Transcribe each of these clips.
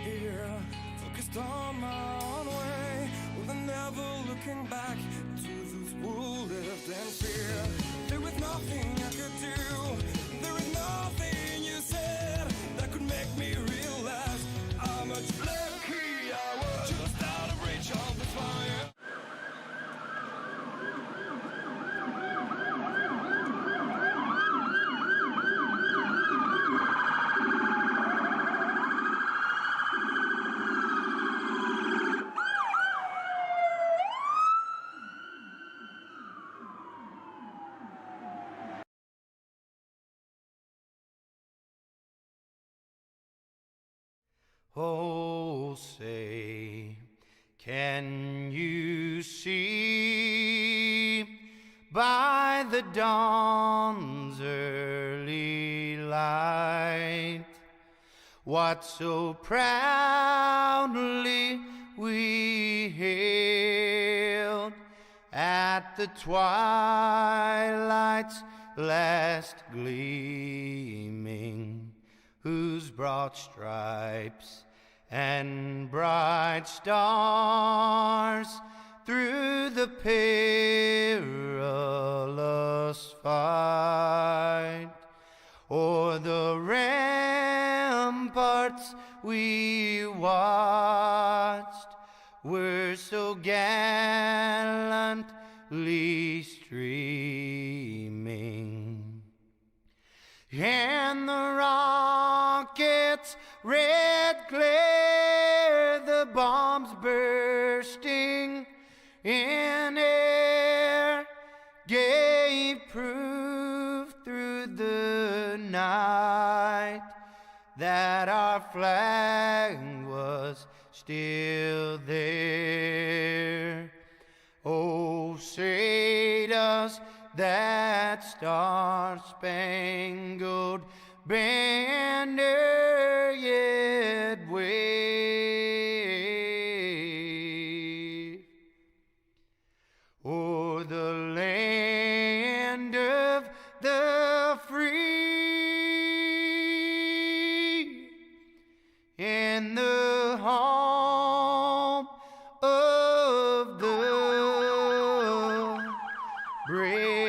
here, focused on my own way, with never looking back to those who lived in fear. There was nothing I could do, there was nothing you said that could make me realize how much lucky I was, just out of reach of the fire. Oh, say, can you see by the dawn's early light what so proudly we hailed at the twilight's last gleaming, whose broad stripes and bright stars through the perilous fight o'er the ramparts we watched were so gallantly streaming, and the rockets' red glare, the bombs bursting in air, gave proof through the night that our flag was still there. Oh, say does that star-spangled banner yet wave o'er the land of the free and the home of the brave?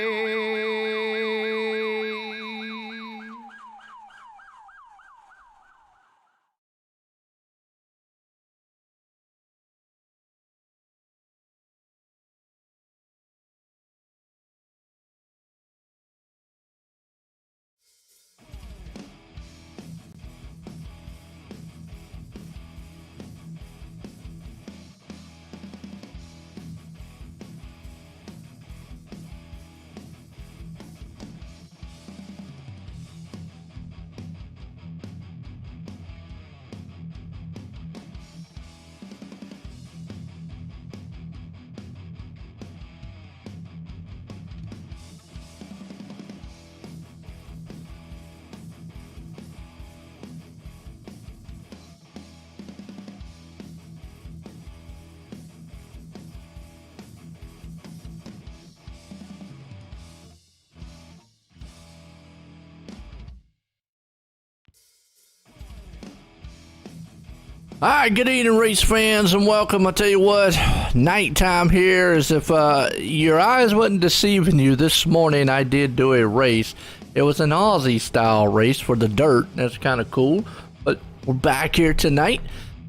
All right, good evening, race fans, and welcome. I tell you what, nighttime here. As if your eyes wasn't deceiving you, this morning I did do a race. It was an Aussie-style race for the dirt. That's kind of cool. But we're back here tonight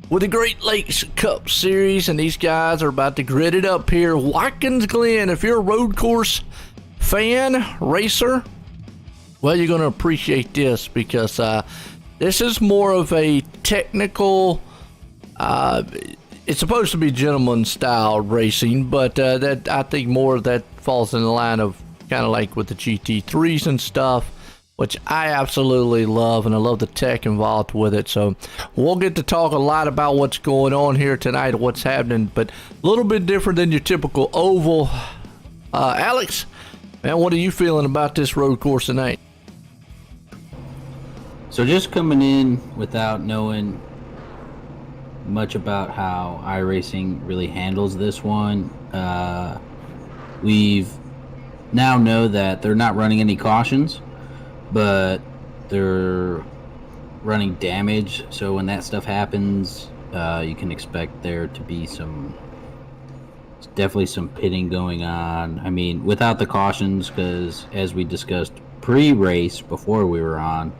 with the Great Lakes Cup Series, and these guys are about to grit it up here. Watkins, Glen, if you're a road course fan, racer, well, you're going to appreciate this because this is more of a technical. It's supposed to be gentleman style racing, but that I think more of that falls in the line of kind of like with the GT3s and stuff, which I absolutely love, and I love the tech involved with it. So we'll get to talk a lot about what's going on here tonight, what's happening, but a little bit different than your typical oval. Alex, man, what are you feeling about this road course tonight? So just coming in without knowing much about how iRacing really handles this one, we've now know that they're not running any cautions, but they're running damage. So when that stuff happens, you can expect there to be definitely some pitting going on. I mean, without the cautions, because as we discussed pre-race before we were on,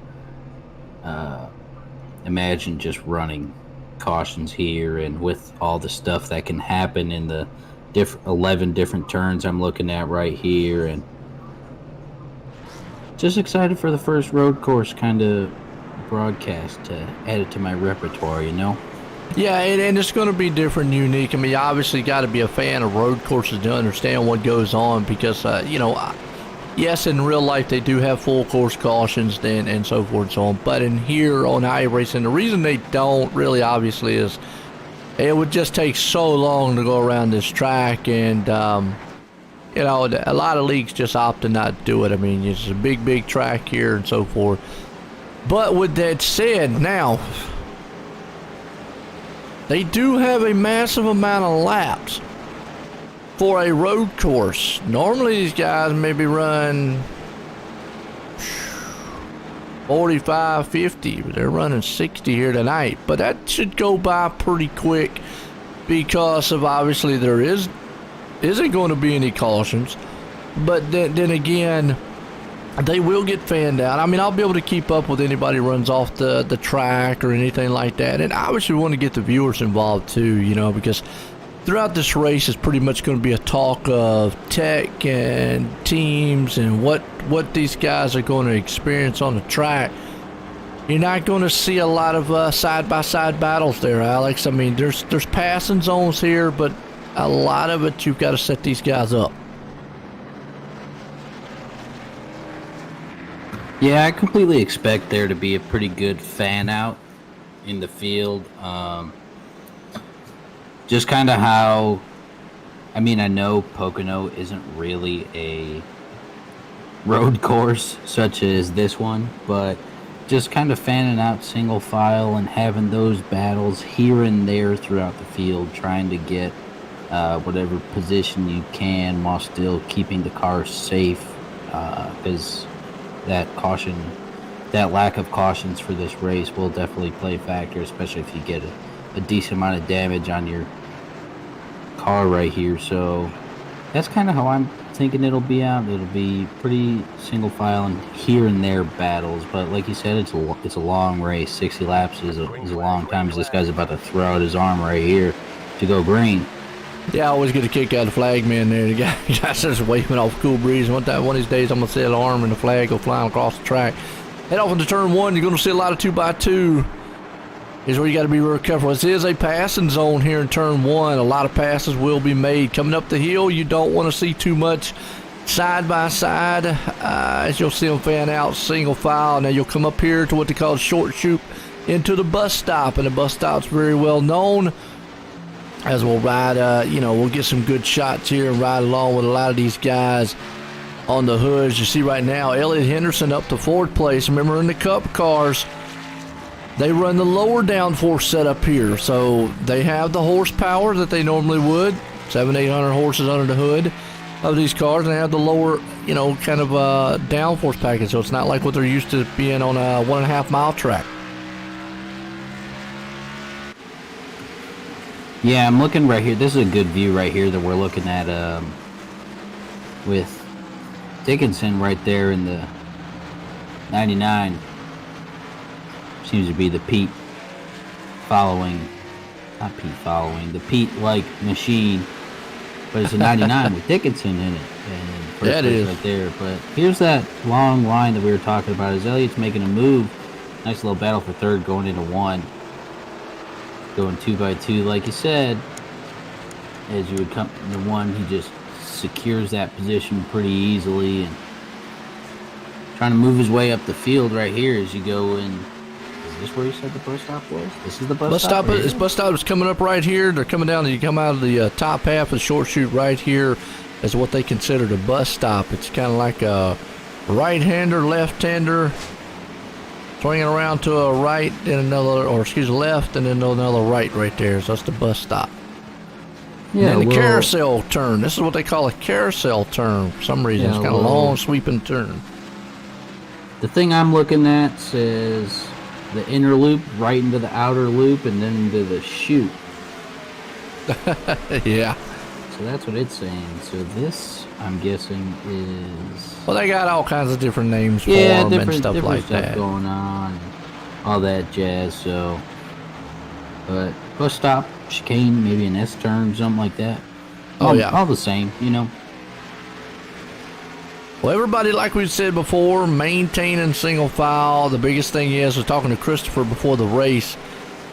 imagine just running cautions here, and with all the stuff that can happen in the 11 different turns I'm looking at right here, and just excited for the first road course kind of broadcast to add it to my repertoire, you know? Yeah, and it's going to be different and unique. I mean, you obviously got to be a fan of road courses to understand what goes on because, yes, in real life they do have full course cautions and so forth and so on. But in here on iRacing, the reason they don't really obviously is it would just take so long to go around this track. And, a lot of leagues just opt to not do it. I mean, it's a big track here and so forth. But with that said, now they do have a massive amount of laps for a road course. Normally these guys maybe run 45, 50. They're running 60 here tonight. But that should go by pretty quick because of obviously there isn't going to be any cautions. But then again, they will get fanned out. I mean, I'll be able to keep up with anybody who runs off the track or anything like that. And obviously we want to get the viewers involved too, because throughout this race is pretty much going to be a talk of tech and teams and what these guys are going to experience on the track. You're not going to see a lot of side-by-side battles there, Alex. I mean, there's passing zones here, but a lot of it you've got to set these guys up. Yeah, I completely expect there to be a pretty good fan out in the field. Just kind of how, I mean, I know Pocono isn't really a road course such as this one, but just kind of fanning out single file and having those battles here and there throughout the field, trying to get whatever position you can while still keeping the car safe, because that lack of cautions for this race will definitely play a factor, especially if you get a decent amount of damage on your car right here. So that's kind of how I'm thinking it'll be out. It'll be pretty single file and here and there battles, but like you said, it's a long race. 60 laps is a long time. This guy's about to throw out his arm right here to go green. Yeah, I always get a kick out of the flag man there. The guy's just waving off a cool breeze. One of these days, I'm going to see an arm and the flag go flying across the track. Head off into turn one. You're going to see a lot of 2x2. Is where you got to be real careful. This is a passing zone here in turn one. A lot of passes will be made. Coming up the hill, you don't want to see too much side by side. As you'll see them fan out single file. Now you'll come up here to what they call a short chute into the bus stop. And the bus stop's very well known. As we'll ride, we'll get some good shots here and ride along with a lot of these guys on the hoods. You see right now, Elliott Henderson up to fourth place. Remember, in the Cup cars, they run the lower downforce setup here. So they have the horsepower that they normally would, 700-800 horses under the hood of these cars, and they have the lower, kind of downforce package. So it's not like what they're used to being on a 1.5 mile track. Yeah, I'm looking right here. This is a good view right here that we're looking at with Dickinson right there in the 99. Seems to be the Pete Pete-like machine. But it's a 99 with Dickinson in it. And first that is right there. But here's that long line that we were talking about. As Elliott's making a move. Nice little battle for third going into one. Going 2x2, like you said, as you would come to one, he just secures that position pretty easily and trying to move his way up the field right here as you go in. Is this where you said the bus stop was? This is the bus stop? This bus stop is coming up right here. They're coming down and you come out of the top half of the short chute right here as what they consider the bus stop. It's kind of like a right-hander, left-hander, swinging around to a right and left and then another right there. So that's the bus stop. Yeah, and then the carousel turn. This is what they call a carousel turn for some reason. It's kind of long, sweeping turn. The thing I'm looking at says the inner loop right into the outer loop and then into the chute. Yeah. So that's what it's saying. So this, I'm guessing, is... Well, they got all kinds of different names for them and stuff like stuff that. going on, and all that jazz. So, but bus stop, chicane, maybe an S turn, something like that. All the same, you know. Well, everybody, like we said before, maintaining single file. The biggest thing is, I was talking to Christopher before the race.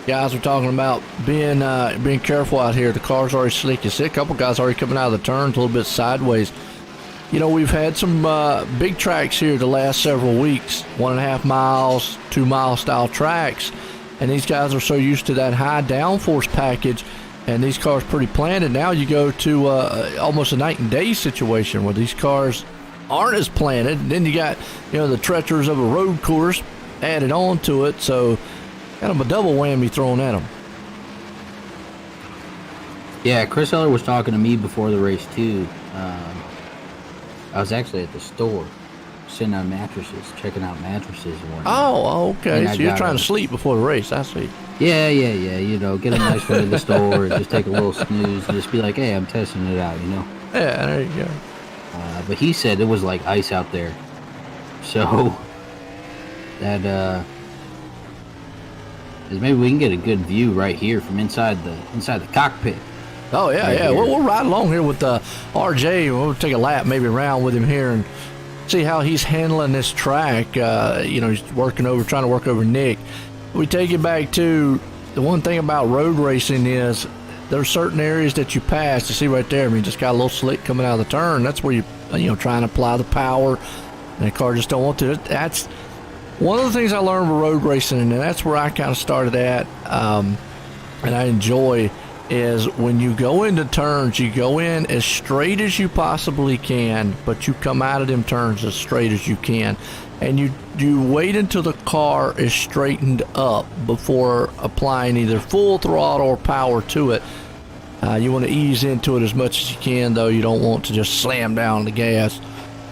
Guys were talking about being careful out here. The car's already slick. You see a couple guys already coming out of the turns a little bit sideways. You know, we've had some big tracks here the last several weeks, 1.5 miles, 2 mile style tracks, and these guys are so used to that high downforce package, and these cars pretty planted. Now you go to almost a night and day situation where these cars aren't as planted. And then you got, you know, the treacherous of a road course added on to it, so kind of a double whammy thrown at them. Yeah, Chris Eller was talking to me before the race too. I was actually at the store, sitting on mattresses, checking out mattresses and whatnot. Oh, okay. So you're trying to sleep before the race, I see. Yeah. You know, get a nice one in the store, and just take a little snooze, and just be like, hey, I'm testing it out, you know? Yeah, there you go. But he said it was like ice out there. So, that, maybe we can get a good view right here from inside the cockpit. Oh yeah, right yeah. Here. We'll ride along here with RJ. We'll take a lap maybe around with him here and see how he's handling this track. You know, he's trying to work over Nick. We take it back to the one thing about road racing is there's certain areas that you pass. You see right there. I mean, just got a little slick coming out of the turn. That's where you trying to apply the power, and the car just don't want to. That's one of the things I learned with road racing, and that's where I kind of started at, and I enjoy, is when you go into turns, you go in as straight as you possibly can, but you come out of them turns as straight as you can. And you wait until the car is straightened up before applying either full throttle or power to it. You want to ease into it as much as you can, though. You don't want to just slam down the gas.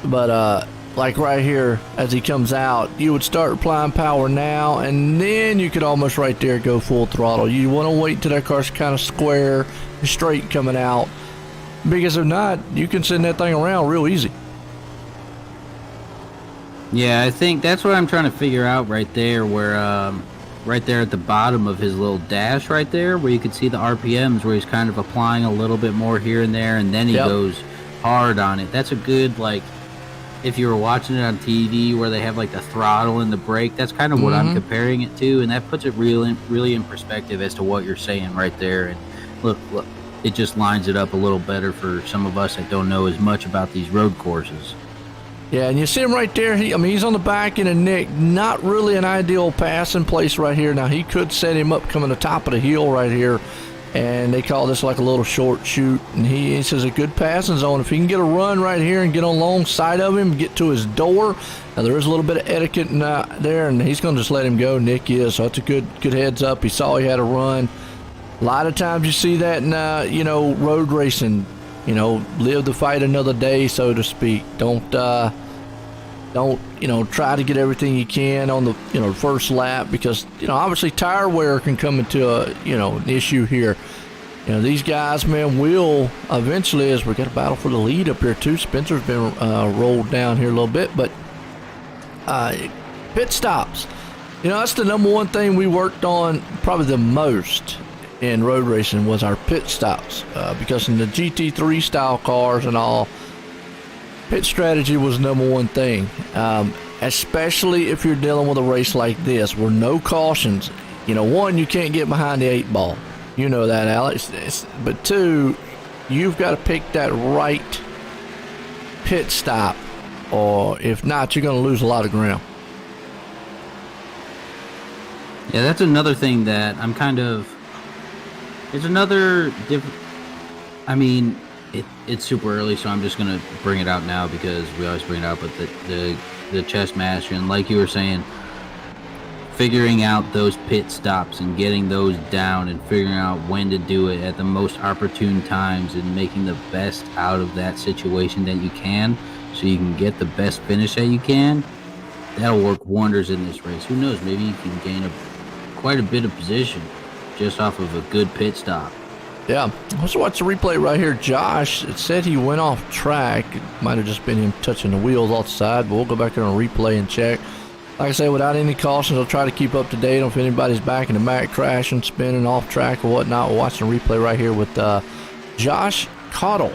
But like right here, as he comes out, you would start applying power now, and then you could almost right there go full throttle. You want to wait until that car's kind of square and straight coming out, because if not, you can send that thing around real easy. Yeah, I think that's what I'm trying to figure out right there, where right there at the bottom of his little dash right there, where you can see the RPMs, where he's kind of applying a little bit more here and there, and then he goes hard on it. That's a good, like, if you were watching it on TV where they have like the throttle and the brake, that's kind of what I'm comparing it to, and that puts it really in perspective as to what you're saying right there. And look, it just lines it up a little better for some of us that don't know as much about these road courses. Yeah, and you see him right there. He's on the back end of Nick. Not really an ideal passing place right here. Now, he could set him up coming to the top of the hill right here, and they call this like a little short chute. And he says a good passing zone. If he can get a run right here and get alongside of him, get to his door. Now, there is a little bit of etiquette there, and he's going to just let him go. Nick is, so it's a good heads up. He saw he had a run. A lot of times you see that in road racing. Live the fight another day, so to speak. Don't try to get everything you can on the first lap, because obviously tire wear can come into an issue here. These guys, man, will eventually, as we got a battle for the lead up here too. Spencer's been rolled down here a little bit, but pit stops. That's the number one thing we worked on probably the most in road racing, was our pit stops, because in the GT3 style cars and all, pit strategy was number one thing, especially if you're dealing with a race like this where no cautions. One, you can't get behind the 8 ball. You know that, Alex. But two, you've got to pick that right pit stop, or if not, you're going to lose a lot of ground. Yeah, that's another thing that I'm kind of... It's another different... I mean, it's super early, so I'm just going to bring it out now because we always bring it out, but the chest master, and like you were saying, figuring out those pit stops and getting those down and figuring out when to do it at the most opportune times and making the best out of that situation that you can, so you can get the best finish that you can. that'll work wonders in this race. Who knows? Maybe you can gain quite a bit of position just off of a good pit stop. Yeah, let's watch the replay right here. Josh, it said he went off track. It might have just been him touching the wheels off the side, but we'll go back there on replay and check. Like I said, without any cautions, I'll try to keep up to date on if anybody's back in the Mac crashing, spinning off track or whatnot. We're watching the replay right here with Josh Cottle.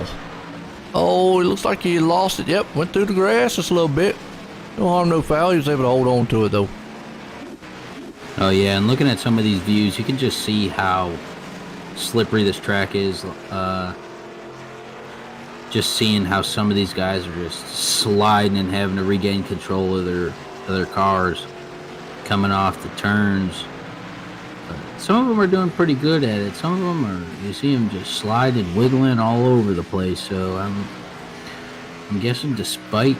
Oh, it looks like he lost it. Yep, went through the grass just a little bit. No harm, no foul. He was able to hold on to it, though. Oh, yeah, and looking at some of these views, you can just see how slippery this track is. Just seeing how some of these guys are just sliding and having to regain control of their cars coming off the turns. Some of them are doing pretty good at it. Some of them are, you see them just sliding, wiggling all over the place. So I'm guessing despite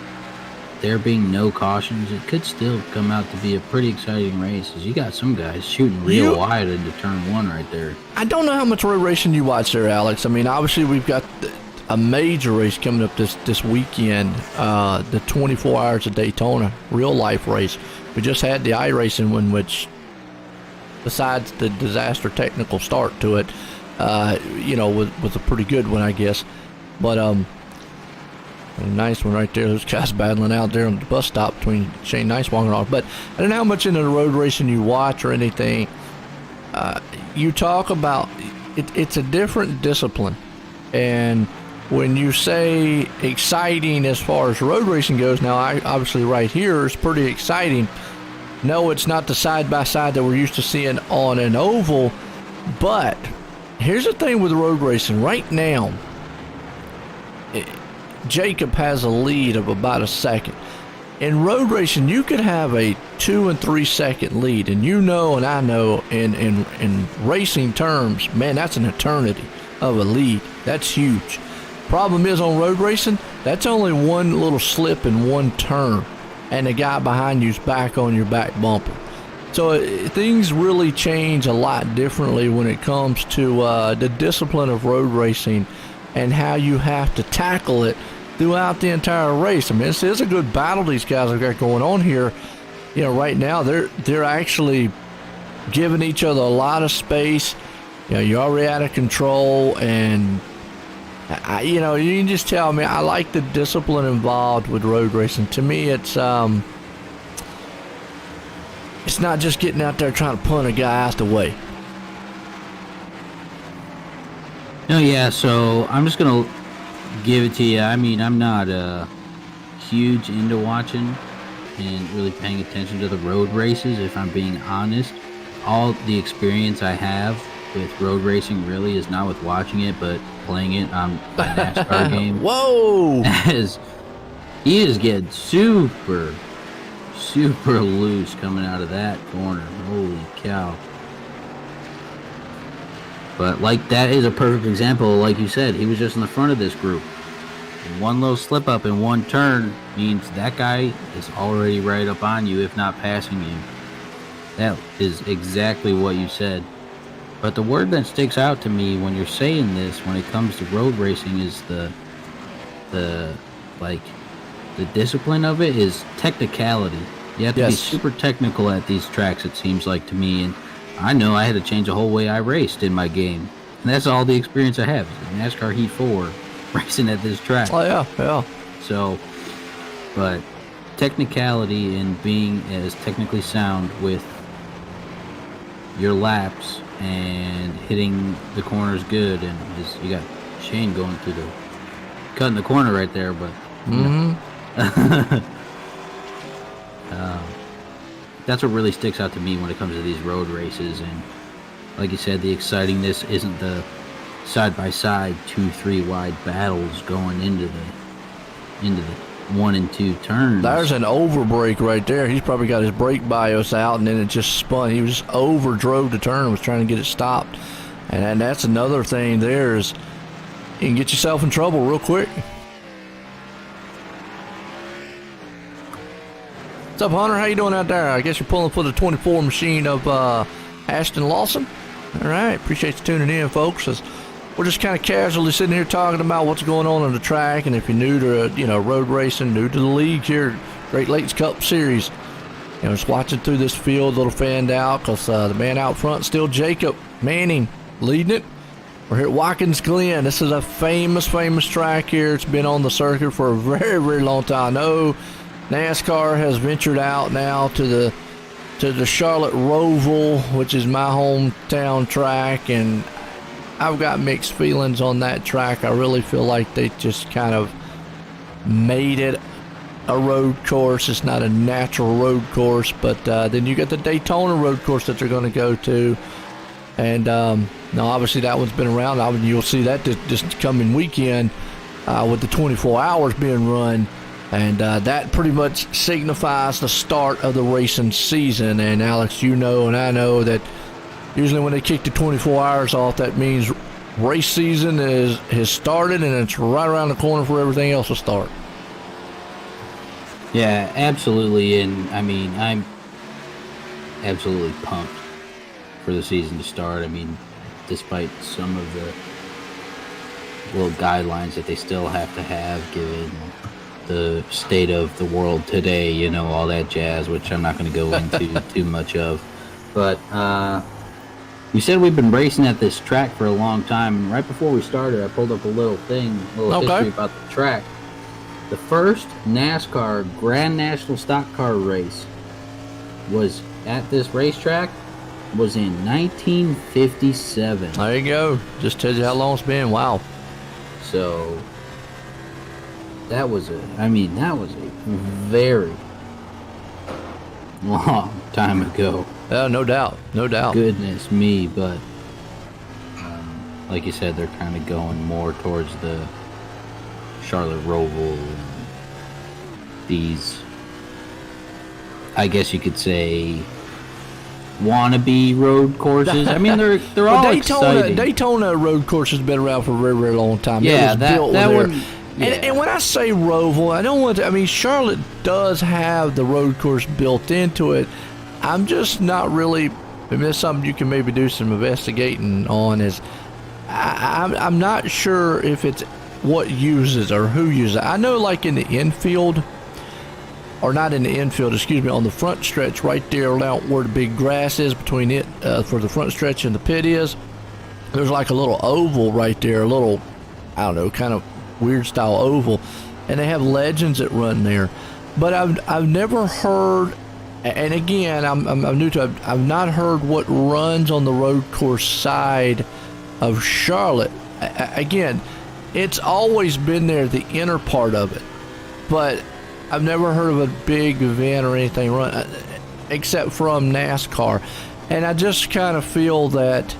there being no cautions, it could still come out to be a pretty exciting race, as you got some guys shooting real wide into turn one right there. I don't know how much road racing you watch there, Alex. I mean, obviously we've got a major race coming up this weekend, the 24 Hours of Daytona real life race. We just had the iRacing one, which besides the disaster technical start to it, was a pretty good one, I guess. But a nice one right there. Those guys battling out there on the bus stop between Shane Nicewong and all. But I don't know how much into the road racing you watch or anything. You talk about it's a different discipline, and when you say exciting as far as road racing goes, now obviously right here is pretty exciting. No, it's not the side-by-side that we're used to seeing on an oval, but here's the thing with road racing. Right now, Jacob has a lead of about a second. In road racing, you could have a 2 and 3 second lead, and you know and I know in racing terms, man, that's an eternity of a lead. That's huge. Problem is on road racing, that's only one little slip and one turn, and the guy behind you's back on your back bumper. So things really change a lot differently when it comes to the discipline of road racing and how you have to tackle it throughout the entire race. I mean, it's a good battle these guys have got going on here. You know, right now they're actually giving each other a lot of space. You know, you're already out of control, and you can just tell me I like the discipline involved with road racing. To me, it's not just getting out there trying to punt a guy out the way. No, yeah, so I'm just going to give it to you. I mean, I'm not huge into watching and really paying attention to the road races, if I'm being honest. All the experience I have with road racing really is not with watching it, but playing it on a NASCAR game. Whoa! He is getting super loose coming out of that corner. Holy cow. But like, that is a perfect example. Like you said, he was just in the front of this group. And one little slip up in one turn means that guy is already right up on you, if not passing you. That is exactly what you said. But the word that sticks out to me when you're saying this, when it comes to road racing, is the discipline of it is technicality. You have to be super technical at these tracks, it seems like to me. And I know I had to change the whole way I raced in my game. And that's all the experience I have. NASCAR Heat 4, racing at this track. Oh, yeah. So, but technicality and being as technically sound with your laps and hitting the corners good, and you got Shane going through cutting the corner right there, but that's what really sticks out to me when it comes to these road races. And like you said, the excitingness isn't the side-by-side 2-3 wide battles going into the 1 and 2 turns. There's an overbreak right there. He's probably got his brake bios out, and then it just spun. He just overdrove the turn and was trying to get it stopped. And that's another thing there is you can get yourself in trouble real quick. What's up, Hunter? How you doing out there? I guess you're pulling for the 24 machine of Ashton Lawson. All right. Appreciate you tuning in, folks. We're just kind of casually sitting here talking about what's going on the track, and if you're new to road racing, new to the league here, Great Lakes Cup Series, just watching through this field, a little fanned out, because the man out front still Jacob Manning leading it. We're here at Watkins, Glen. This is a famous track here. It's been on the circuit for a very, very long time. I know NASCAR has ventured out now to the Charlotte Roval, which is my hometown track, and I've got mixed feelings on that track. I really feel like they just kind of made it a road course. It's not a natural road course, but then you got the Daytona road course that they're going to go to. And now, obviously, that one's been around. You'll see that this coming weekend with the 24 hours being run. And that pretty much signifies the start of the racing season. And, Alex, you know and I know that usually when they kick the 24 hours off, that means race season has started, and it's right around the corner for everything else to start. Yeah, absolutely. And, I mean, I'm absolutely pumped for the season to start. I mean, despite some of the little guidelines that they still have to have given the state of the world today, you know, all that jazz, which I'm not going to go into too much of. But you said we've been racing at this track for a long time. And right before we started, I pulled up a little history about the track. The first NASCAR Grand National Stock Car race was at this racetrack was in 1957. There you go. Just tells you how long it's been. Wow. So that was a very long time ago. No doubt. Goodness me, but like you said, they're kind of going more towards the Charlotte Roval and these, I guess you could say, wannabe road courses. I mean, they're all exciting. Daytona road course has been around for a very, very long time. Yeah, that one. Yeah. And when I say Roval, I don't want to. I mean, Charlotte does have the road course built into it. I'm just not really. I mean, that's something you can maybe do some investigating on. Is I'm not sure if it's what uses or who uses it. I know, like in the infield. Or not in the infield, excuse me, on the front stretch right there around where the big grass is between it, for the front stretch and the pit is, there's like a little oval right there, a little, I don't know, kind of weird style oval, and they have legends that run there. But I've never heard, and again, I'm new to it, I've not heard what runs on the road course side of Charlotte. Again, it's always been there, the inner part of it, but I've never heard of a big event or anything run except from NASCAR, and I just kind of feel that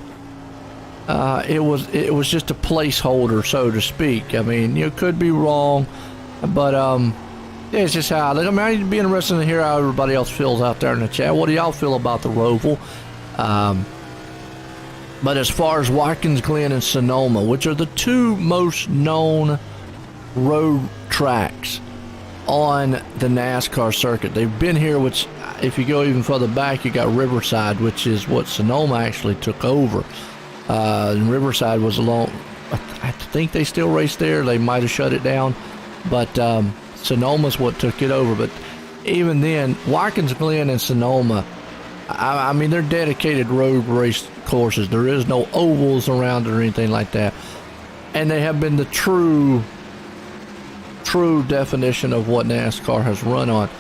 it was just a placeholder, so to speak. I mean, you could be wrong, but yeah, it's just how I look. I mean, I'd be interested to hear how everybody else feels out there in the chat. What do y'all feel about the Roval? But as far as Watkins, Glen, and Sonoma, which are the two most known road tracks on the NASCAR circuit. They've been here, which if you go even further back, you got Riverside, which is what Sonoma actually took over. And Riverside was along, I think they still race there. They might have shut it down, but Sonoma's what took it over. But even then, Watkins, Glen, and Sonoma, I mean, they're dedicated road race courses. There is no ovals around it or anything like that. And they have been the true definition of what NASCAR has run on.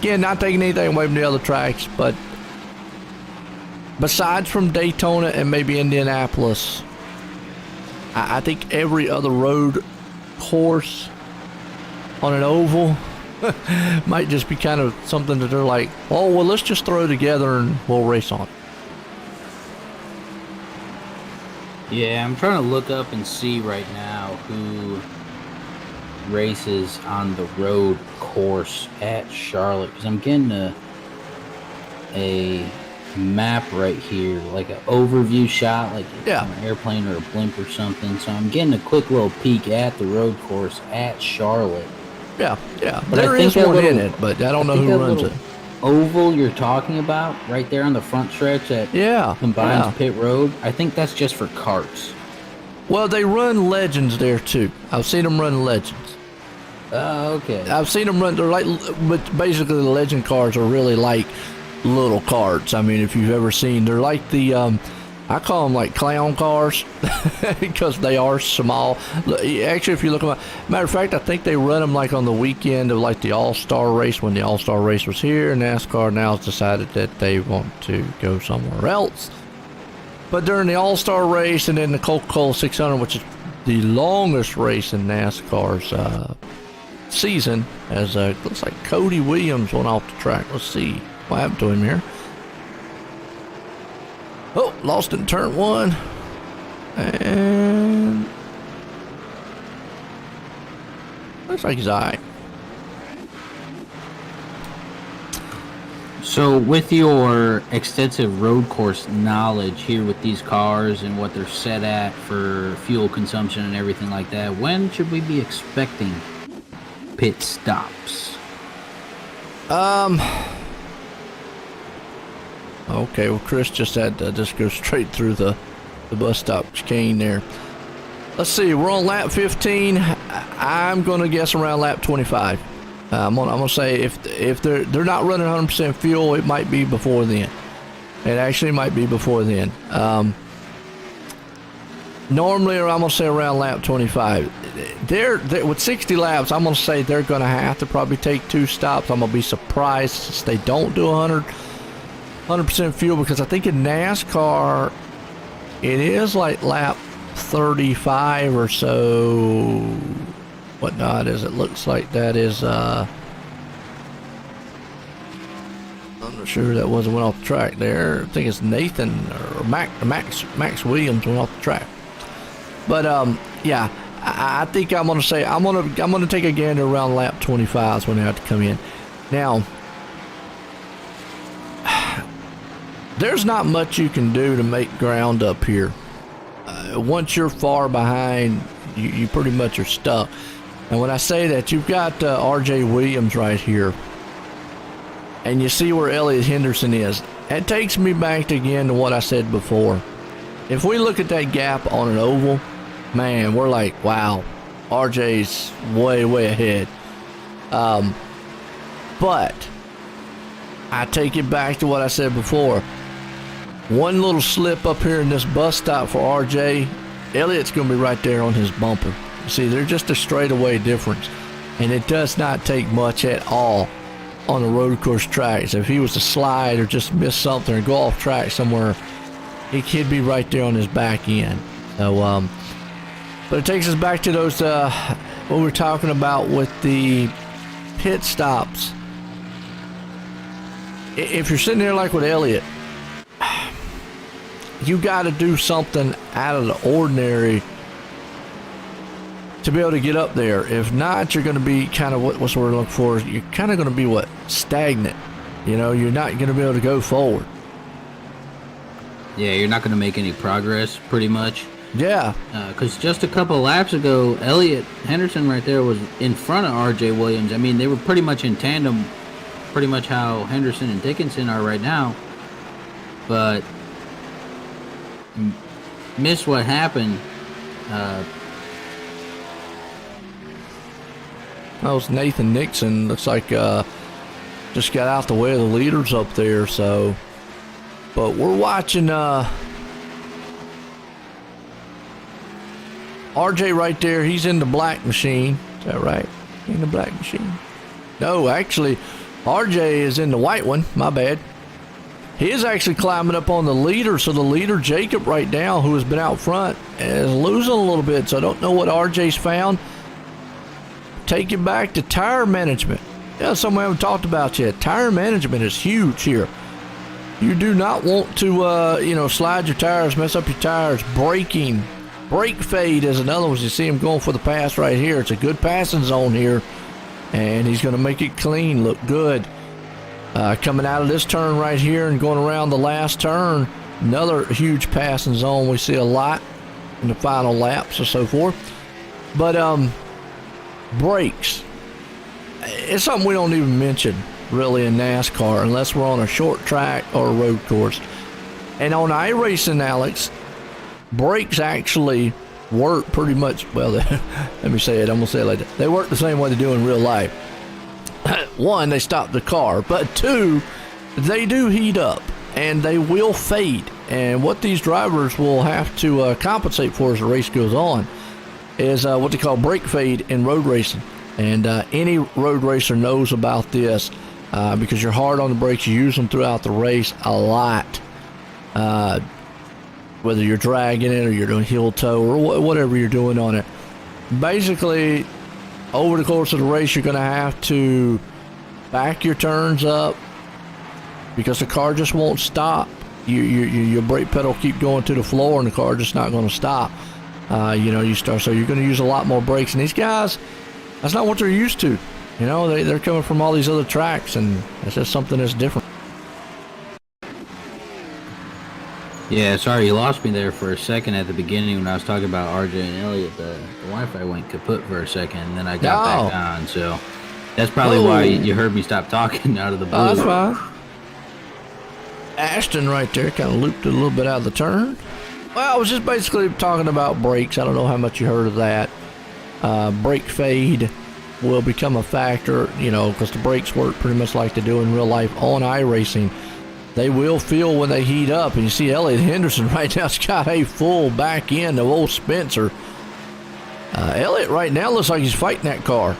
Again, not taking anything away from the other tracks, but besides from Daytona and maybe Indianapolis, I think every other road course on an oval might just be kind of something that they're like, oh, well, let's just throw together and we'll race on. Yeah, I'm trying to look up and see right now who races on the road course at Charlotte, because I'm getting a map right here, like an overview shot, like from an airplane or a blimp or something. So I'm getting a quick little peek at the road course at Charlotte. Yeah. But there is one in it, but I don't know who runs it. Oval you're talking about right there on the front stretch at Combines Pit Road, I think that's just for karts. Well, they run Legends there too. I've seen them run Legends. Okay. I've seen them run. They're like, but basically the legend cars are really like little carts. I mean, if you've ever seen, they're like the I call them like clown cars because they are small. Actually, if you look at matter of fact, I think they run them like on the weekend of like the All-Star race when the All-Star race was here. NASCAR now has decided that they want to go somewhere else. But during the All-Star race and then the Coca-Cola 600, which is the longest race in NASCAR's season, as looks like Cody Williams went off the track. Let's see what happened to him here. Oh, lost in turn one. And looks like he's all right. So with your extensive road course knowledge here with these cars and what they're set at for fuel consumption and everything like that, when should we be expecting pit stops? Okay, well, Chris just had to just go straight through the bus stop chicane there. Let's see, we're on lap 15. I'm going to guess around lap 25. I'm gonna say if they're not running 100% fuel, it might be before then. It actually might be before then. Normally, I'm gonna say around lap 25. They're with 60 laps. I'm gonna say they're gonna have to probably take 2 stops. I'm gonna be surprised if they don't do 100% fuel, because I think in NASCAR it is like lap 35 or so. Whatnot is it looks like that is I'm not sure that went off the track there. I think it's Nathan or Max Williams went off the track. But yeah, I think I'm gonna say I'm gonna take a gander around lap 25 is when they have to come in. Now there's not much you can do to make ground up here. Once you're far behind, you pretty much are stuck. And when I say that, you've got R.J. Williams right here, and you see where Elliott Henderson is. It takes me back again to what I said before. If we look at that gap on an oval, man, we're like, wow, R.J.'s way, way ahead. But I take it back to what I said before. One little slip up here in this bus stop for R.J., Elliott's going to be right there on his bumper. See, they're just a straightaway difference, and it does not take much at all on the road course tracks. If he was to slide or just miss something or go off track somewhere, he could be right there on his back end. So, but it takes us back to those what we were talking about with the pit stops. If you're sitting there like with Elliott, you got to do something out of the ordinary to be able to get up there. If not, you're going to be kind of what's the word we're looking for? You're kind of going to be stagnant. You know, you're not going to be able to go forward. Yeah, you're not going to make any progress, pretty much. Yeah. Because just a couple of laps ago, Elliott Henderson right there was in front of R.J. Williams. I mean, they were pretty much in tandem, pretty much how Henderson and Dickinson are right now. But missed what happened. That was Nathan Nixon. Looks like just got out the way of the leaders up there. So, but we're watching RJ right there. He's in the black machine. Is that right? In the black machine? No, actually, RJ is in the white one. My bad. He is actually climbing up on the leader. So the leader, Jacob, right now, who has been out front, is losing a little bit. So I don't know what RJ's found. Take it back to tire management. Yeah, something we haven't talked about yet. Tire management is huge here. You do not want to, slide your tires, mess up your tires. Braking. Brake fade is another one. You see him going for the pass right here. It's a good passing zone here. And he's going to make it clean, look good. Coming out of this turn right here and going around the last turn. Another huge passing zone. We see a lot in the final laps or so forth. But, brakes. It's something we don't even mention really in NASCAR unless we're on a short track or a road course. And on iRacing, Alex, brakes actually work pretty much, well, let me say it, I'm going to say it like that. They work the same way they do in real life. One, they stop the car, but two, they do heat up and they will fade. And what these drivers will have to compensate for as the race goes on is what they call brake fade in road racing. And any road racer knows about this because you're hard on the brakes. You use them throughout the race a lot. Whether you're dragging it or you're doing heel toe or whatever you're doing on it. Basically, over the course of the race, you're going to have to back your turns up because the car just won't stop. Your brake pedal keep going to the floor and the car just not going to stop. So you're going to use a lot more brakes. And these guys, that's not what they're used to. You know, they're coming from all these other tracks, and it's just something that's different. Yeah, sorry, you lost me there for a second at the beginning when I was talking about RJ and Elliott. The Wi-Fi went kaput for a second, and then I got back on. So that's probably why you heard me stop talking out of the blue. Oh, that's fine. Ashton right there kind of looped it a little bit out of the turn. Well, I was just basically talking about brakes. I don't know how much you heard of that. Brake fade will become a factor, because the brakes work pretty much like they do in real life on iRacing. They will feel when they heat up, and you see Elliott Henderson right now has got a full back end of old Spencer. Elliott right now looks like he's fighting that car.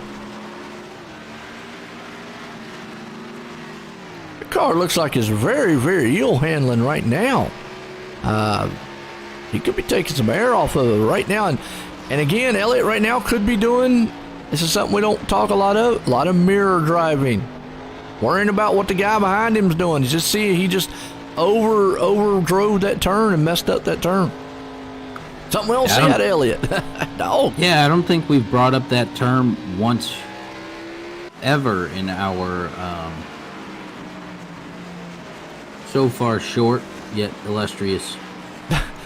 The car looks like it's very, very ill handling right now. He could be taking some air off of it right now, and again, Elliott right now could be doing. This is something we don't talk a lot of mirror driving. Worrying about what the guy behind him is doing. He just overdrove that turn and messed up that turn. Something we don't see out of Elliott. No. Yeah, I don't think we've brought up that term once ever in our so far short yet illustrious.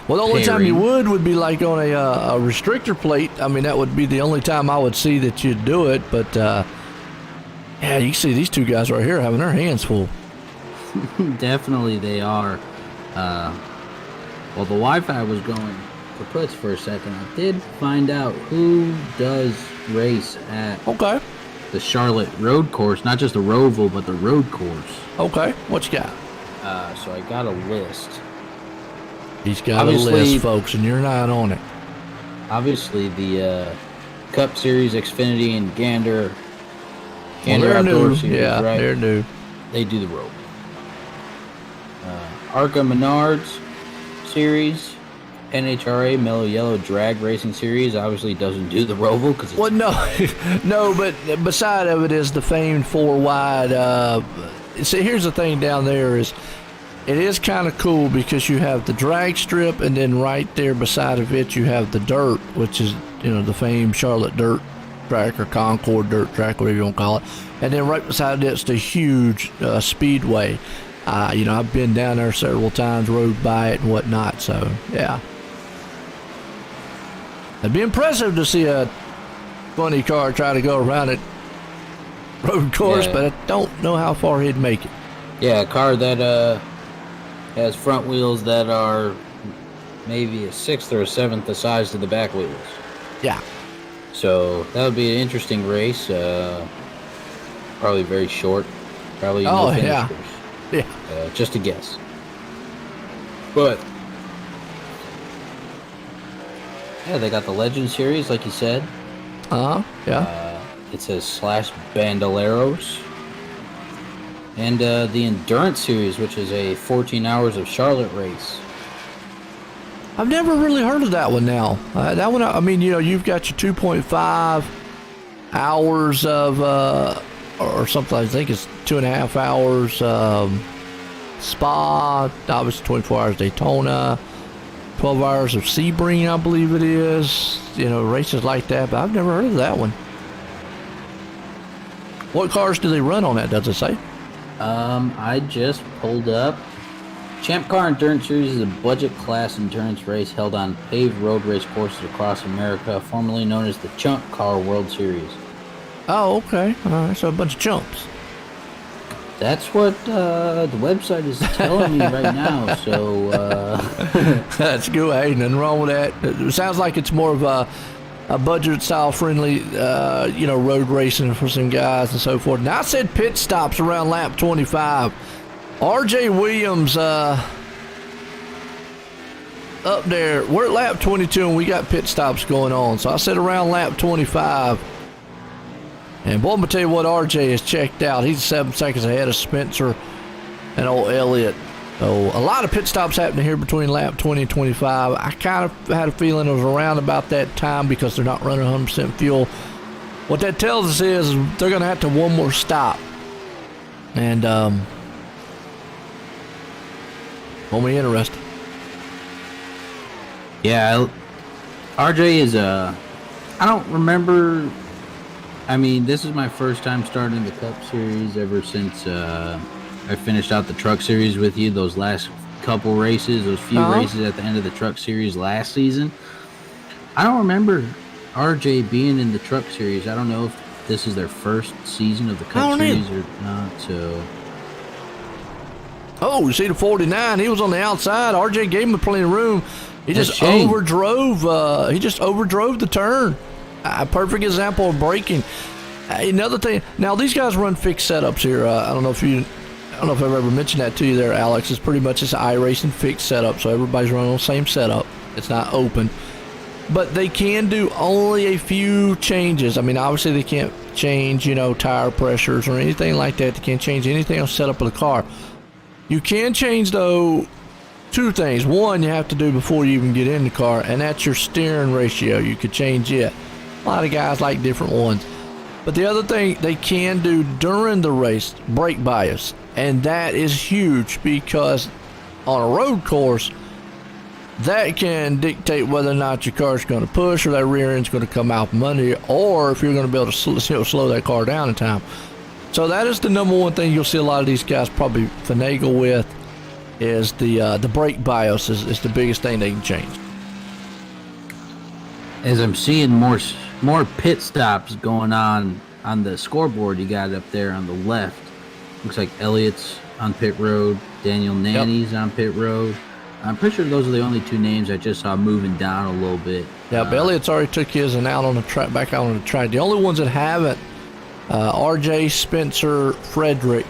Well, the only time you would be like on a restrictor plate. I mean, that would be the only time I would see that you'd do it, but. Yeah, you see these two guys right here having their hands full. Definitely they are. Well, the Wi-Fi was going kaputs for a second. I did find out who does race at the Charlotte road course. Not just the Roval, but the road course. Okay, what you got? So I got a list. He's got a list, folks, and you're not on it. Obviously, the Cup Series, Xfinity, and Gander... they're new. Series, yeah, right? They're new. They do the road. ARCA Menards Series, NHRA Mellow Yellow Drag Racing Series obviously doesn't do the Roval because. Well, no, but beside of it is the famed 4-wide. See, here's the thing down there is, it is kind of cool because you have the drag strip, and then right there beside of it you have the dirt, which is the famed Charlotte dirt track or Concord dirt track, whatever you want to call it, and then right beside it's the huge speedway. I've been down there several times, rode by it and whatnot, so yeah, it'd be impressive to see a funny car try to go around it road course, but I don't know how far he'd make it. Yeah, a car that has front wheels that are maybe a sixth or a seventh the size of the back wheels. Yeah. So that would be an interesting race. Probably very short. Probably no finishers. Yeah. Just a guess. But yeah, they got the Legend Series, like you said. Yeah. It says /Bandoleros. And the Endurance Series, which is a 14 hours of Charlotte race. I've never really heard of that one now. That one, I mean, you've got your 2.5 hours of, or something, I think it's 2.5 hours Spa, obviously 24 hours Daytona, 12 hours of Sebring, I believe it is. Races like that, but I've never heard of that one. What cars do they run on that, does it say? I just pulled up. Champ Car Endurance Series is a budget class endurance race held on paved road race courses across America, formerly known as the Chump Car World Series. Oh, okay. All right, so a bunch of chumps. That's what the website is telling me right now. So That's good. Hey, nothing wrong with that. It sounds like it's more of a budget style friendly, road racing for some guys and so forth. Now I said pit stops around lap 25. RJ Williams up there. We're at lap 22 and we got pit stops going on. So I said around lap 25. And boy, I'm going to tell you what, RJ has checked out. He's 7 seconds ahead of Spencer and old Elliott. So a lot of pit stops happening here between lap 20 and 25. I kind of had a feeling it was around about that time because they're not running 100% fuel. What that tells us is they're going to have to one more stop. And won't be interesting. yeah, RJ is I don't remember. I mean, this is my first time starting the Cup Series ever since I finished out the Truck Series with you. Those last couple races, those few races at the end of the Truck Series last season. I don't remember RJ being in the Truck Series. I don't know if this is their first season of the Cup Series or not. So, you see the 49. He was on the outside. RJ gave him plenty of room. He just overdrove. He just overdrove the turn. A perfect example of braking. Another thing. Now these guys run fixed setups here. I don't know if I've ever mentioned that to you there, Alex. It's pretty much this iRacing fixed setup, so everybody's running on the same setup. It's not open, but they can do only a few changes. I mean, obviously they can't change, tire pressures or anything like that. They can't change anything on the setup of the car. You can change though two things. One, you have to do before you even get in the car, and that's your steering ratio. You could change it. A lot of guys like different ones. But the other thing they can do during the race, brake bias. And that is huge because on a road course, that can dictate whether or not your car's going to push or that rear end's going to come out from under you, or if you're going to be able to slow that car down in time. So that is the number one thing you'll see a lot of these guys probably finagle with is the brake bias is the biggest thing they can change. As I'm seeing more pit stops going on the scoreboard you got up there on the left. Looks like Elliott's on pit road. Daniel Nanny's on pit road. I'm pretty sure those are the only two names I just saw moving down a little bit. Yeah, Elliott's already took his and out on the track, back out on the track. The only ones that haven't, RJ, Spencer, Frederick,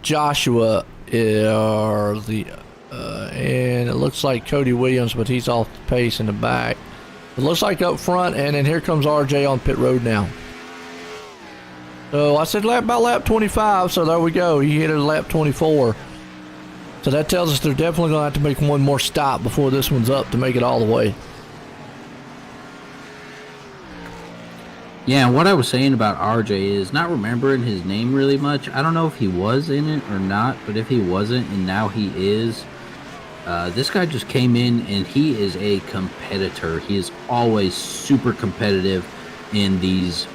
Joshua are the, and it looks like Cody Williams, but he's off the pace in the back. It looks like up front, and then here comes RJ on pit road now. So I said about lap 25, so there we go. He hit it at lap 24. So that tells us they're definitely going to have to make one more stop before this one's up to make it all the way. Yeah, what I was saying about RJ is not remembering his name really much. I don't know if he was in it or not, but if he wasn't and now he is, this guy just came in and he is a competitor. He is always super competitive in these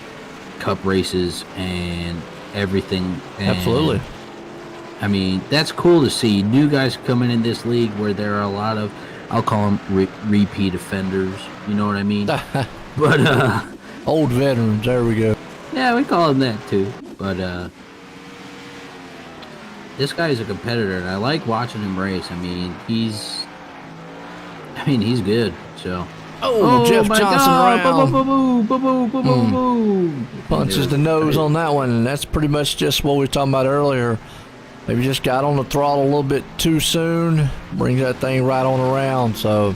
Cup races and everything. And absolutely. I mean, that's cool to see. New guys coming in this league where there are a lot of, I'll call them repeat offenders. You know what I mean? But, old veterans, there we go. Yeah, we call them that too. But, this guy is a competitor, and I like watching him race. I mean, he's good, so. Oh, Jeff Johnson around. Punches the nose on that one, and that's pretty much just what we were talking about earlier. Maybe just got on the throttle a little bit too soon, brings that thing right on around. So,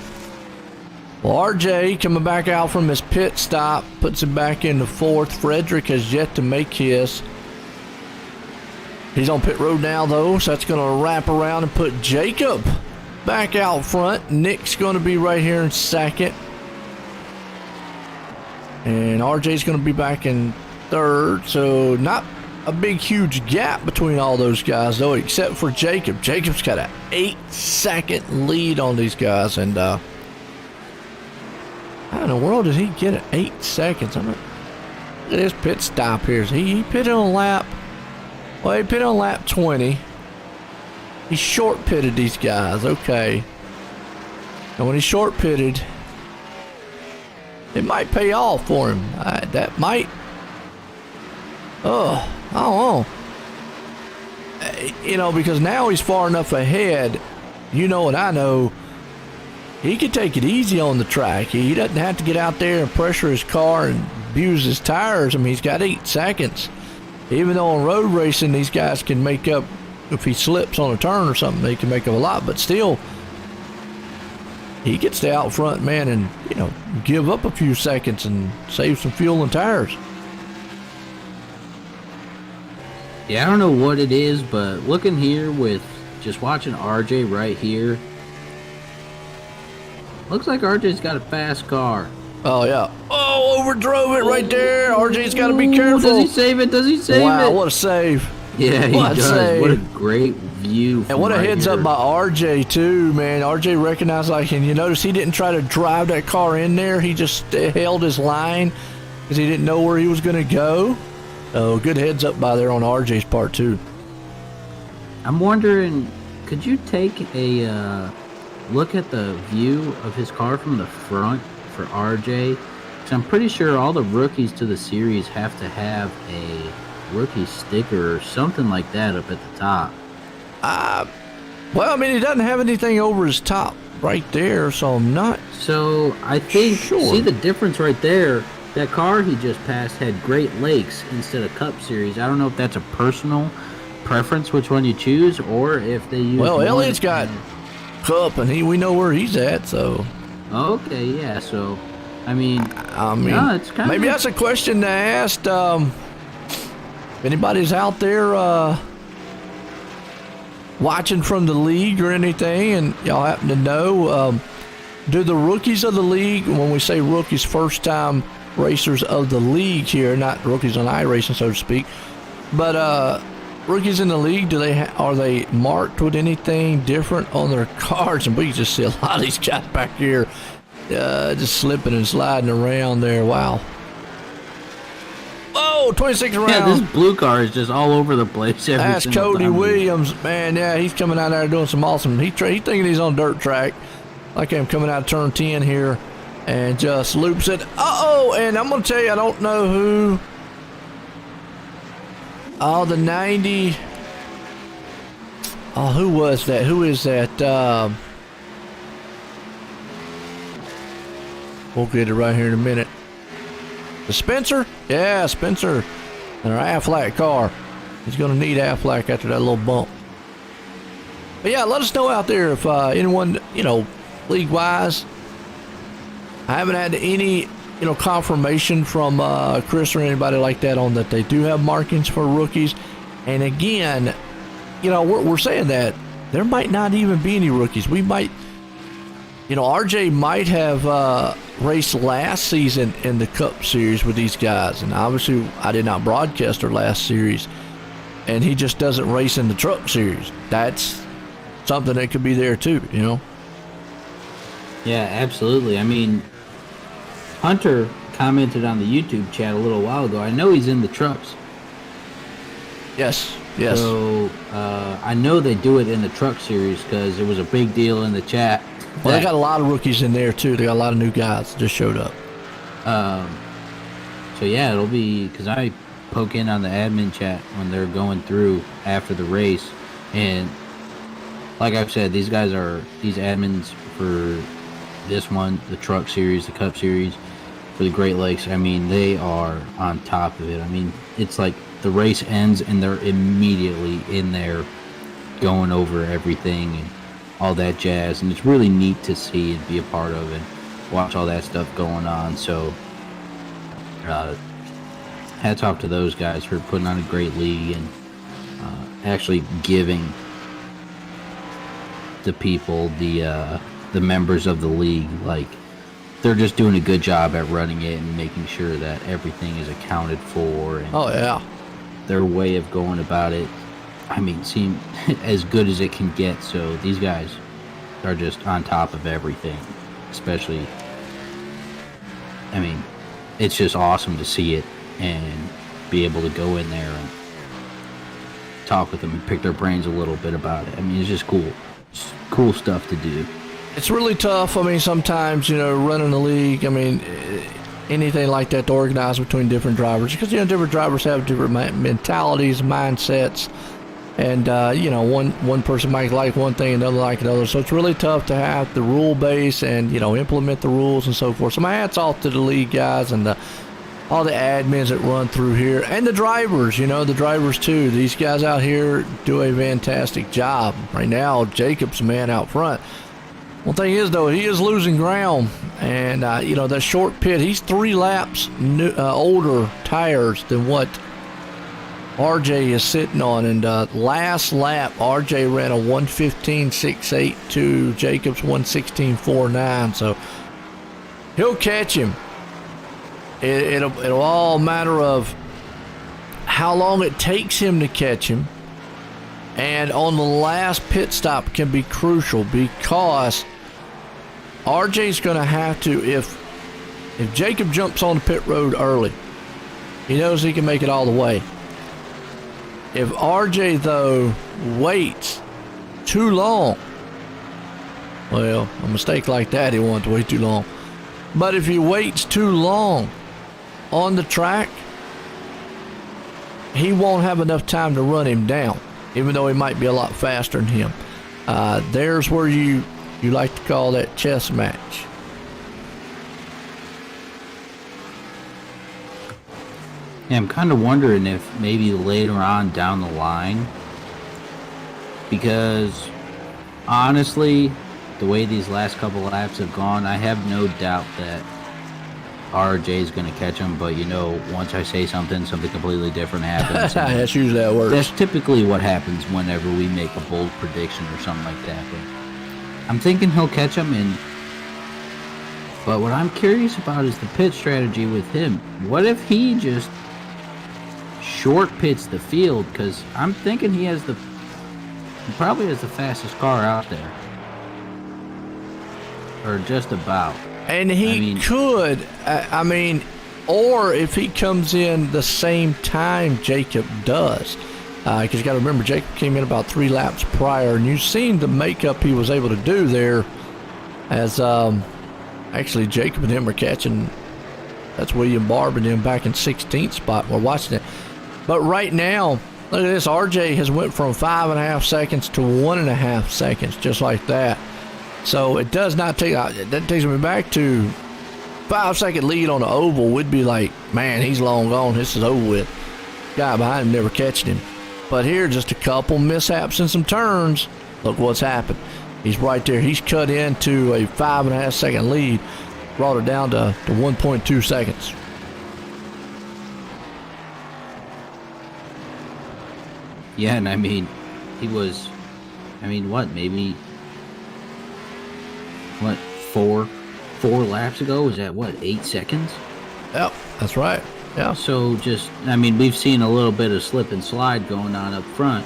well, RJ coming back out from his pit stop, puts him back into fourth. Frederick has yet to make his. He's on pit road now, though, so that's going to wrap around and put Jacob back out front. Nick's going to be right here in second. And RJ's going to be back in third, so not a big, huge gap between all those guys, though, except for Jacob. Jacob's got an 8-second lead on these guys, and how in the world did he get it 8 seconds? Look at this pit stop here. He pitted on lap. Well, he pitted on lap 20. He short pitted these guys. Okay. And when he short pitted, it might pay off for him. That might. Oh, I don't know. because now he's far enough ahead, you know and I know, he can take it easy on the track. He doesn't have to get out there and pressure his car and abuse his tires. I mean, he's got 8 seconds. Even though on road racing, these guys can make up, if he slips on a turn or something, they can make up a lot. But still, he gets to out front, man, and, give up a few seconds and save some fuel and tires. Yeah, I don't know what it is, but looking here with just watching RJ right here, looks like RJ's got a fast car. Oh, yeah. Oh, overdrove it right there. RJ's got to be careful. Does he save it? Wow, what a save. Yeah, he does. Save. What a great view. And what a right heads here. up by RJ, too, man. RJ recognized, and you notice he didn't try to drive that car in there. He just held his line because he didn't know where he was going to go. So good heads up by there on RJ's part, too. I'm wondering, could you take a look at the view of his car from the front for RJ? Because I'm pretty sure all the rookies to the series have to have a rookie sticker or something like that up at the top. Well, I mean, he doesn't have anything over his top right there, so I'm not. So I think, sure. See the difference right there? That car he just passed had Great Lakes instead of Cup Series. I don't know if that's a personal preference, which one you choose, or if they use. Well, Elliot's got Cup, and we know where he's at, so. Okay, yeah. So, I mean, no, it's kind maybe of. that's a question to ask. If anybody's out there watching from the league or anything, and y'all happen to know, do the rookies of the league, when we say rookies, first-time racers of the league here, not rookies on iRacing, so to speak, but rookies in the league, are they marked with anything different on their cards? And we just see a lot of these guys back here just slipping and sliding around there. Wow. Whoa, 26 round. Yeah, this blue car is just all over the place. That's Cody Williams, man. Yeah, he's coming out there doing some awesome. He thinking he's on dirt track, like him coming out of turn 10 here, and just loops it. And I'm gonna tell you, I don't know who. Oh, the 90. Oh, who was that? Who is that? We'll get it right here in a minute. The Spencer? Yeah, Spencer. And our Aflac car. He's going to need Aflac after that little bump. But yeah, let us know out there if anyone, league-wise. I haven't had any, confirmation from Chris or anybody like that on that they do have markings for rookies. And again, we're saying that there might not even be any rookies. We might, RJ might have raced last season in the Cup Series with these guys. And obviously, I did not broadcast her last series. And he just doesn't race in the Truck Series. That's something that could be there too, Yeah, absolutely. I mean, Hunter commented on the YouTube chat a little while ago. I know he's in the trucks. Yes. So I know they do it in the Truck Series because it was a big deal in the chat. Well, they got a lot of rookies in there too. They got a lot of new guys that just showed up. So yeah, it'll be, because I poke in on the admin chat when they're going through after the race, and like I've said, these admins for this one, the Truck Series, the Cup Series, for the Great Lakes, I mean, they are on top of it. I mean, it's like the race ends and they're immediately in there going over everything and all that jazz, and it's really neat to see and be a part of and watch all that stuff going on. So hats off to those guys for putting on a great league and actually giving the people, the members of the league, like, they're just doing a good job at running it and making sure that everything is accounted for. And oh yeah, their way of going about it, I mean, seem as good as it can get. So these guys are just on top of everything, especially, I mean, it's just awesome to see it and be able to go in there and talk with them and pick their brains a little bit about it. I mean, it's just cool. It's cool stuff to do. It's really tough. I mean, sometimes, running a league, I mean, anything like that to organize between different drivers, because, different drivers have different mentalities, mindsets, And, one person might like one thing, another like another. So it's really tough to have the rule base and, implement the rules and so forth. So my hat's off to the league guys and all the admins that run through here. And the drivers, the drivers too. These guys out here do a fantastic job. Right now, Jacob's the man out front. One thing is, though, he is losing ground. And, that short pit, he's 3 laps older tires than what RJ is sitting on. And last lap, RJ ran a 1:15.68 to Jacobs 1:16.49. So he'll catch him. It'll all matter of how long it takes him to catch him. And on the last pit stop can be crucial because RJ's going to have to, if Jacob jumps on the pit road early, he knows he can make it all the way. If RJ, though, waits too long, well, a mistake like that, he won't wait too long. But if he waits too long on the track, he won't have enough time to run him down, even though he might be a lot faster than him. There's where you like to call that chess match. Yeah, I'm kind of wondering if maybe later on down the line, because honestly, the way these last couple laps have gone, I have no doubt that RJ is going to catch him. But once I say something completely different happens. That's usually how it works. That's typically what happens whenever we make a bold prediction or something like that. But I'm thinking he'll catch him but what I'm curious about is the pit strategy with him. What if he just short pits the field? Because I'm thinking he probably has the fastest car out there. Or just about. And he could, or if he comes in the same time Jacob does. Because you got to remember, Jacob came in about 3 laps prior, and you've seen the makeup he was able to do there as actually Jacob and him are catching. That's William Barb and him back in 16th spot. We're watching it. But right now, look at this. RJ has went from 5.5 seconds to 1.5 seconds, just like that. So it does not take, that takes me back to 5-second lead on the oval. We'd be like, man, he's long gone. This is over with. Guy behind him never catching him. But here, just a couple mishaps and some turns. Look what's happened. He's right there. He's cut into a 5.5 second lead. Brought it down to 1.2 seconds. Yeah, and he was, maybe, 4 laps ago? Was that, 8 seconds? Yep, that's right. Yeah. So we've seen a little bit of slip and slide going on up front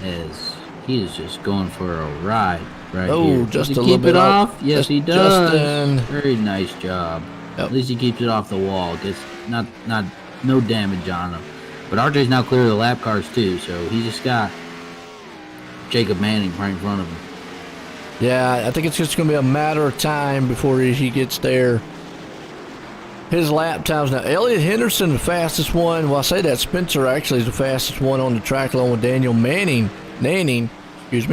as he is just going for a ride right here. Just does a he little keep bit it off? Yes, he does. Justin. Very nice job. Yep. At least he keeps it off the wall. Gets no damage on him. But RJ's now clear of the lap cars too, so he just got Jacob Manning right in front of him. Yeah, I think it's just going to be a matter of time before he gets there. His lap times now. Elliott Henderson, the fastest one. Well, I say that Spencer actually is the fastest one on the track, along with Daniel Nanning, is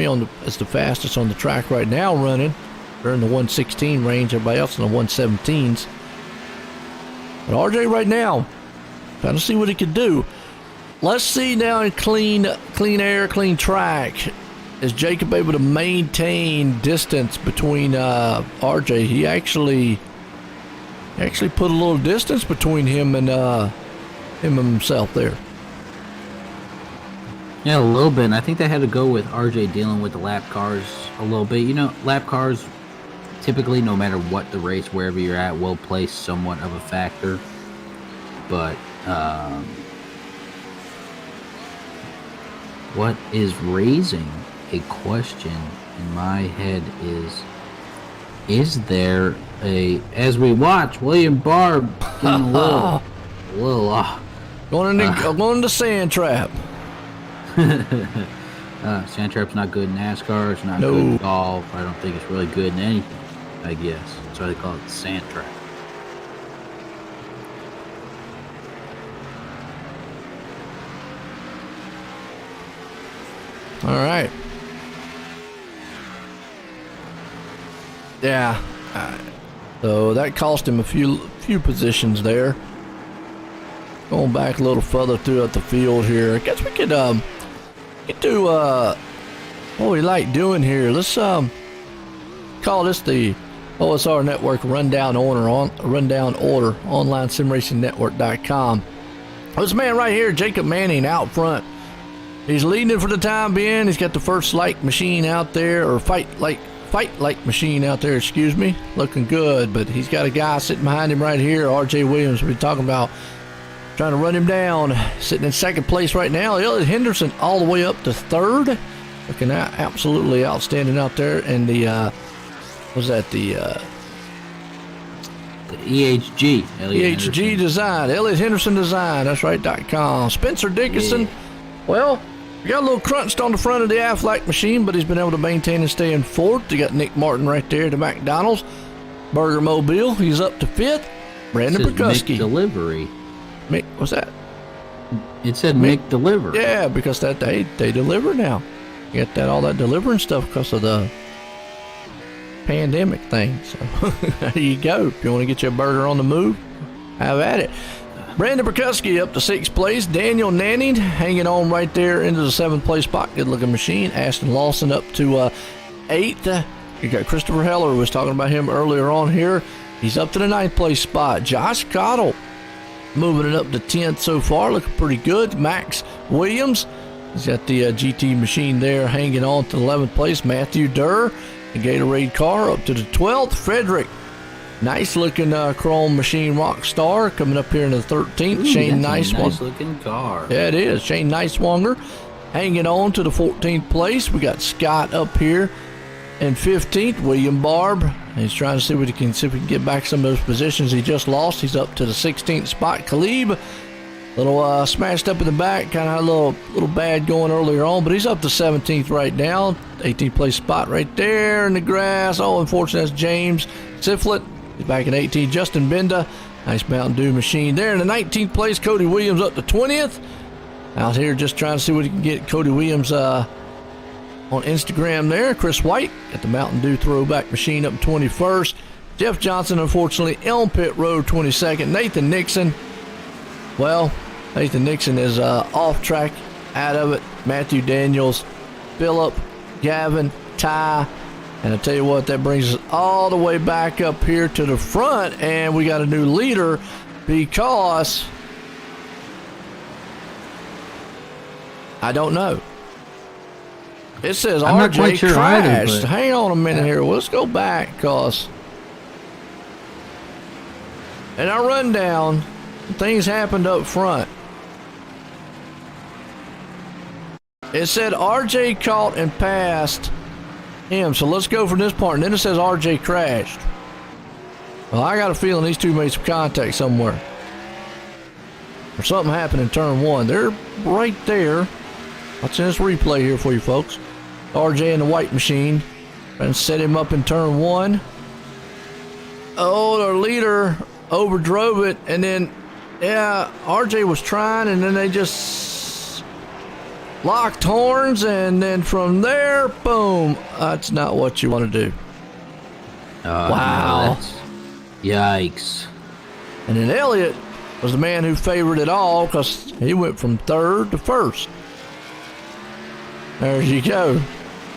the fastest on the track right now running. They're in the 116 range. Everybody else in the 117s. But RJ right now, trying to see what he could do. Let's see now in clean air, clean track. Is Jacob able to maintain distance between RJ? He actually put a little distance between him and himself there. Yeah, a little bit. And I think they had to go with RJ dealing with the lap cars a little bit. Lap cars typically, no matter what the race, wherever you're at, will play somewhat of a factor. But what is raising a question in my head is there as we watch William Barb getting a little going into sand trap. Sand trap's not good in NASCAR. It's not good in golf. I don't think it's really good in anything, I guess. That's why they call it sand trap. All right. Yeah. So that cost him a few positions there. Going back a little further throughout the field here. I guess we could do what we like doing here. Let's call this the OSR Network Rundown Order online simracingnetwork.com. This man right here, Jacob Manning, out front. He's leading it for the time being. He's got the first light machine out there, or fight light machine out there, excuse me. Looking good, but he's got a guy sitting behind him right here, RJ Williams, we've been talking about, trying to run him down. Sitting in second place right now. Elliot Henderson all the way up to third. Looking absolutely outstanding out there. And the EHG. EHG Design. Elliot Henderson Design. That's right, .com. Spencer Dickinson. Yeah. Well, we got a little crunched on the front of the Aflac machine, but he's been able to maintain and stay in fourth. You got Nick Martin right there to McDonald's. Burger Mobile, he's up to fifth. Brandon Perkuski. Delivery. Mick, what's that? It said Mick Deliver. Yeah, because that they deliver now. You got all that delivering stuff because of the pandemic thing. So there you go. If you want to get your burger on the move, have at it. Brandon Perkuski up to sixth place. Daniel Nanning hanging on right there into the seventh place spot. Good looking machine. Ashton Lawson up to eighth. You got Christopher Heller, who was talking about him earlier on here. He's up to the ninth place spot. Josh Cottle moving it up to 10th so far. Looking pretty good. Max Williams, he's got the GT machine there hanging on to the 11th place. Matthew Durr, the Gatorade car, up to the 12th. Frederick, nice looking chrome machine rock star, coming up here in the 13th. Ooh, Shane nice Nice looking car. Yeah, it is. Shane Nicewanger hanging on to the 14th place. We got Scott up here in 15th. William Barb, he's trying to see if he can get back some of those positions he just lost. He's up to the 16th spot. Khalib, little smashed up in the back, kind of had a little bad going earlier on, but he's up to 17th right now. 18th place spot right there in the grass. Oh, unfortunately, that's James Siflet. He's back in 18th. Justin Benda, nice Mountain Dew machine there. In the 19th place, Cody Williams up to 20th. Out here just trying to see what he can get. Cody Williams on Instagram there. Chris White got the Mountain Dew throwback machine up 21st. Jeff Johnson, unfortunately, Elm Pit Road 22nd. Nathan Nixon, well, Nathan Nixon is off track, out of it. Matthew Daniels, Phillip, Gavin, Ty, and I tell you what, that brings us all the way back up here to the front, and we got a new leader because I don't know. It says I'm not RJ quite sure crashed. either, but Hang on a minute here. Let's go back because in our rundown, things happened up front. It said RJ caught and passed him. So let's go from this part. And then it says RJ crashed. Well, I got a feeling these two made some contact somewhere. Or something happened in turn one. They're right there. Watching this replay here for you folks. RJ in the white machine. Trying to set him up in turn one. Oh, their leader overdrove it. And then, yeah, RJ was trying. And then they just locked horns. And then from there, boom. That's not what you want to do. Wow. No, yikes. And then Elliott was the man who favored it all because he went from third to first. There you go.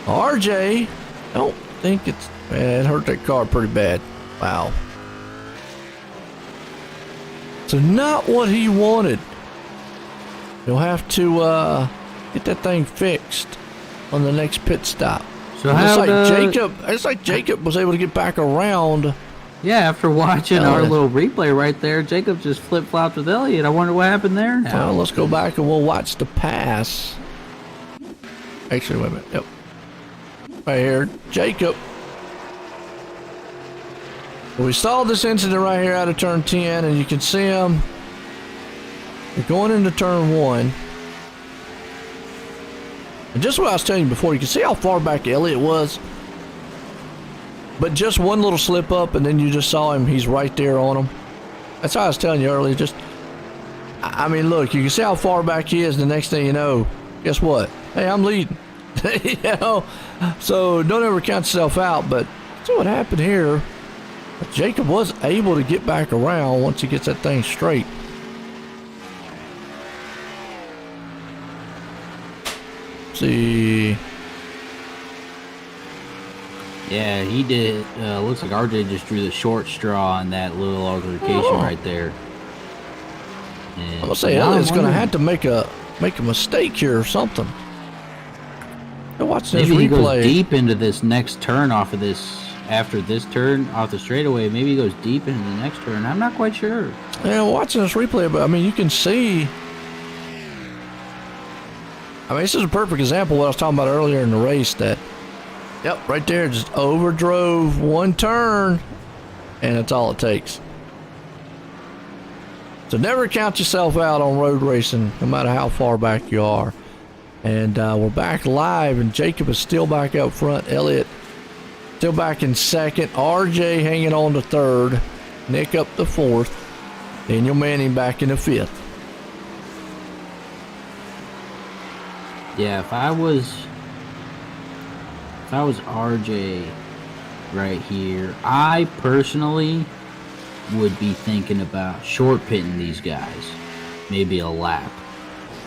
RJ, I don't think it hurt that car pretty bad. Wow. So not what he wanted. He'll have to get that thing fixed on the next pit stop. So how it's like Jacob was able to get back around. Yeah, after watching our little replay right there, Jacob just flip-flopped with Elliott. I wonder what happened there now. Well, let's go back and we'll watch the pass. Actually, wait a minute. Yep. Right here, Jacob. Well, we saw this incident right here out of turn 10, and you can see him. We're going into turn 1. And just what I was telling you before, you can see how far back Elliott was. But just one little slip up, and then you just saw him. He's right there on him. That's how I was telling you earlier. Just, I mean, look, you can see how far back he is. The next thing you know, guess what? Hey, I'm leading. You know, so don't ever count yourself out. But see what happened here. Jacob was able to get back around once he gets that thing straight. See. Yeah, he did. Looks like RJ just drew the short straw on that little altercation right there. And I'm gonna say Elliott's gonna have to make a mistake here or something. Watch this maybe replay. He goes deep into this next turn off of this. After this turn off the straightaway, maybe he goes deep into the next turn. I'm not quite sure. Yeah, watching this replay, but I mean, you can see. I mean, this is a perfect example of what I was talking about earlier in the race. That, yep, right there, just overdrove one turn, and that's all it takes. So never count yourself out on road racing, no matter how far back you are. And we're back live, and Jacob is still back up front. Elliott still back in second. RJ hanging on to third. Nick up to fourth. Daniel Manning back in the fifth. Yeah, if I was RJ right here, I personally would be thinking about short pitting these guys, maybe a lap.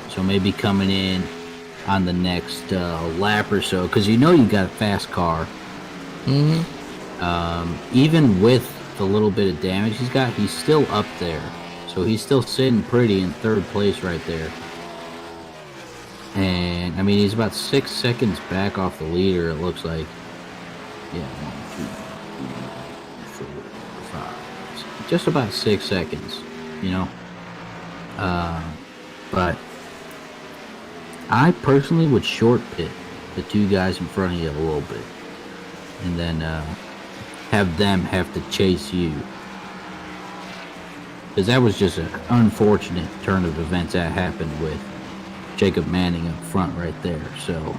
So maybe coming in on the next lap or so, because you know you got a fast car. Even with the little bit of damage he's got, he's still up there. So he's still sitting pretty in third place right there. And I mean, he's about 6 seconds back off the leader, it looks like. Yeah, 1, 2, 3, 4, 5. Just about 6 seconds, you know. But I personally would short pit the two guys in front of you a little bit, and then have them have to chase you, because that was just an unfortunate turn of events that happened with Jacob Manning up front right there. So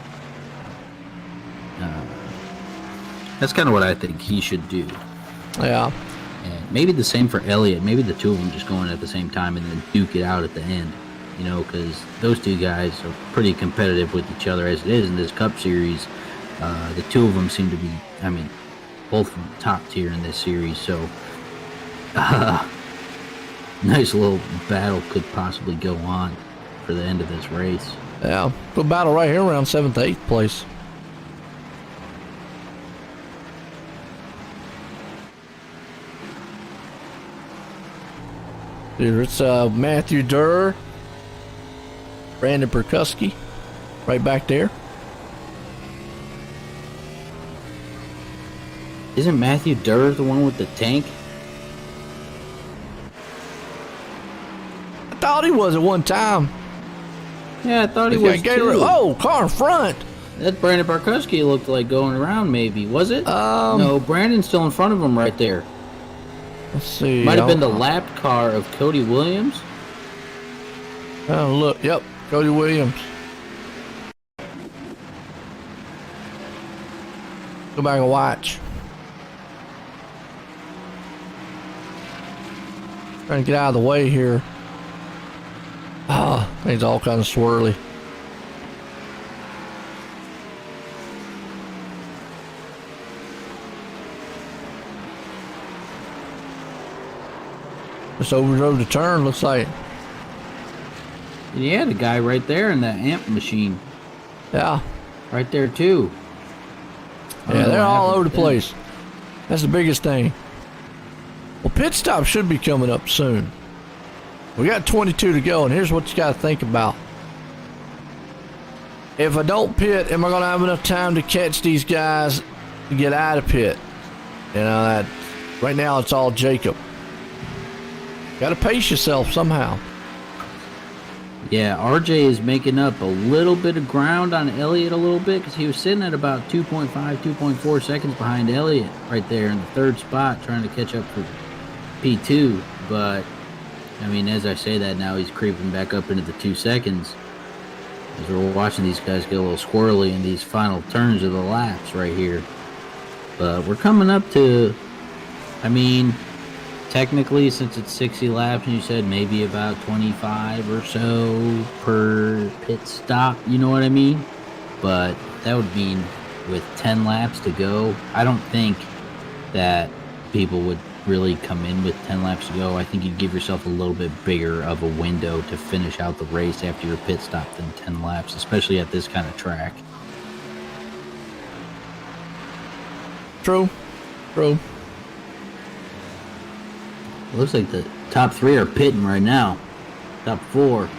that's kind of what I think he should do. Yeah. And maybe the same for Elliott. Maybe the two of them just going at the same time and then duke it out at the end. You know, because those two guys are pretty competitive with each other as it is in this Cup Series. The two of them seem to be, I mean, both from top tier in this series. So, nice little battle could possibly go on for the end of this race. Yeah. Good battle right here around 7th to 8th place. Here it's Matthew Durr. Brandon Perkuski, right back there. Isn't Matthew Durr the one with the tank? I thought he was at one time. Yeah, I thought he He's was got too. Oh, car in front. That Brandon Perkuski looked like going around, maybe. Was it? No, Brandon's still in front of him right there. Let's see. Might have been the lapped car of Cody Williams. Oh, look. Yep, Cody Williams. Go back and watch. Trying to get out of the way here. Ah, things all kind of swirly. Just overdrove the turn, looks like. And he had a guy right there in that amp machine. Yeah. Right there, too. Yeah, they're all over the place. That's the biggest thing. Well, pit stop should be coming up soon. We got 22 to go, and here's what you got to think about. If I don't pit, am I going to have enough time to catch these guys to get out of pit? You know, that right now it's all Jacob. Got to pace yourself somehow. Yeah, RJ is making up a little bit of ground on Elliott a little bit, because he was sitting at about 2.5, 2.4 seconds behind Elliott right there in the third spot, trying to catch up for P2. But, I mean, as I say that now, he's creeping back up into the 2 seconds as we're watching these guys get a little squirrely in these final turns of the laps right here. But we're coming up to, I mean, technically, since it's 60 laps, and you said maybe about 25 or so per pit stop, you know what I mean? But that would mean with 10 laps to go, I don't think that people would really come in with 10 laps to go. I think you'd give yourself a little bit bigger of a window to finish out the race after your pit stop than 10 laps, especially at this kind of track. True. It looks like the top 3 are pitting right now. Top 4. Top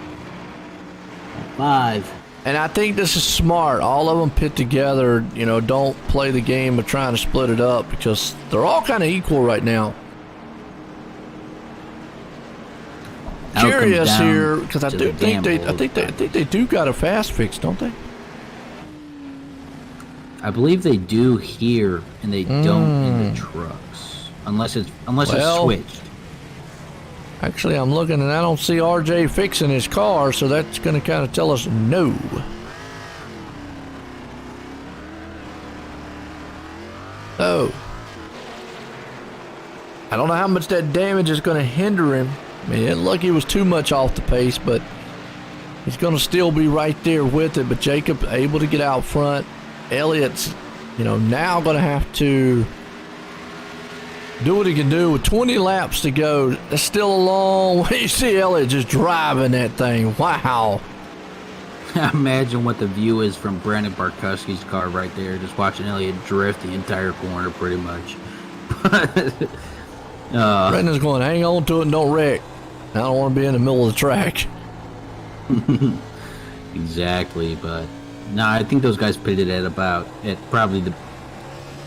5. And I think this is smart. All of them pit together. You know, don't play the game of trying to split it up because they're all kind of equal right now. Curious here because I think they do got a fast fix, don't they? I believe they do here, and they don't in the trucks, unless it's switched. Actually, I'm looking and I don't see RJ fixing his car, so that's going to kind of tell us no. So, I don't know how much that damage is going to hinder him. I mean, it didn't look he was too much off the pace, but he's going to still be right there with it. But Jacob able to get out front. Elliott's, now going to have to do what he can do with 20 laps to go. That's still a long way. You see Elliott just driving that thing. Wow. Imagine what the view is from Brandon Barkowski's car right there. Just watching Elliott drift the entire corner pretty much. Brandon's going, hang on to it and don't wreck. I don't want to be in the middle of the track. Exactly, but no, I think those guys pitted at probably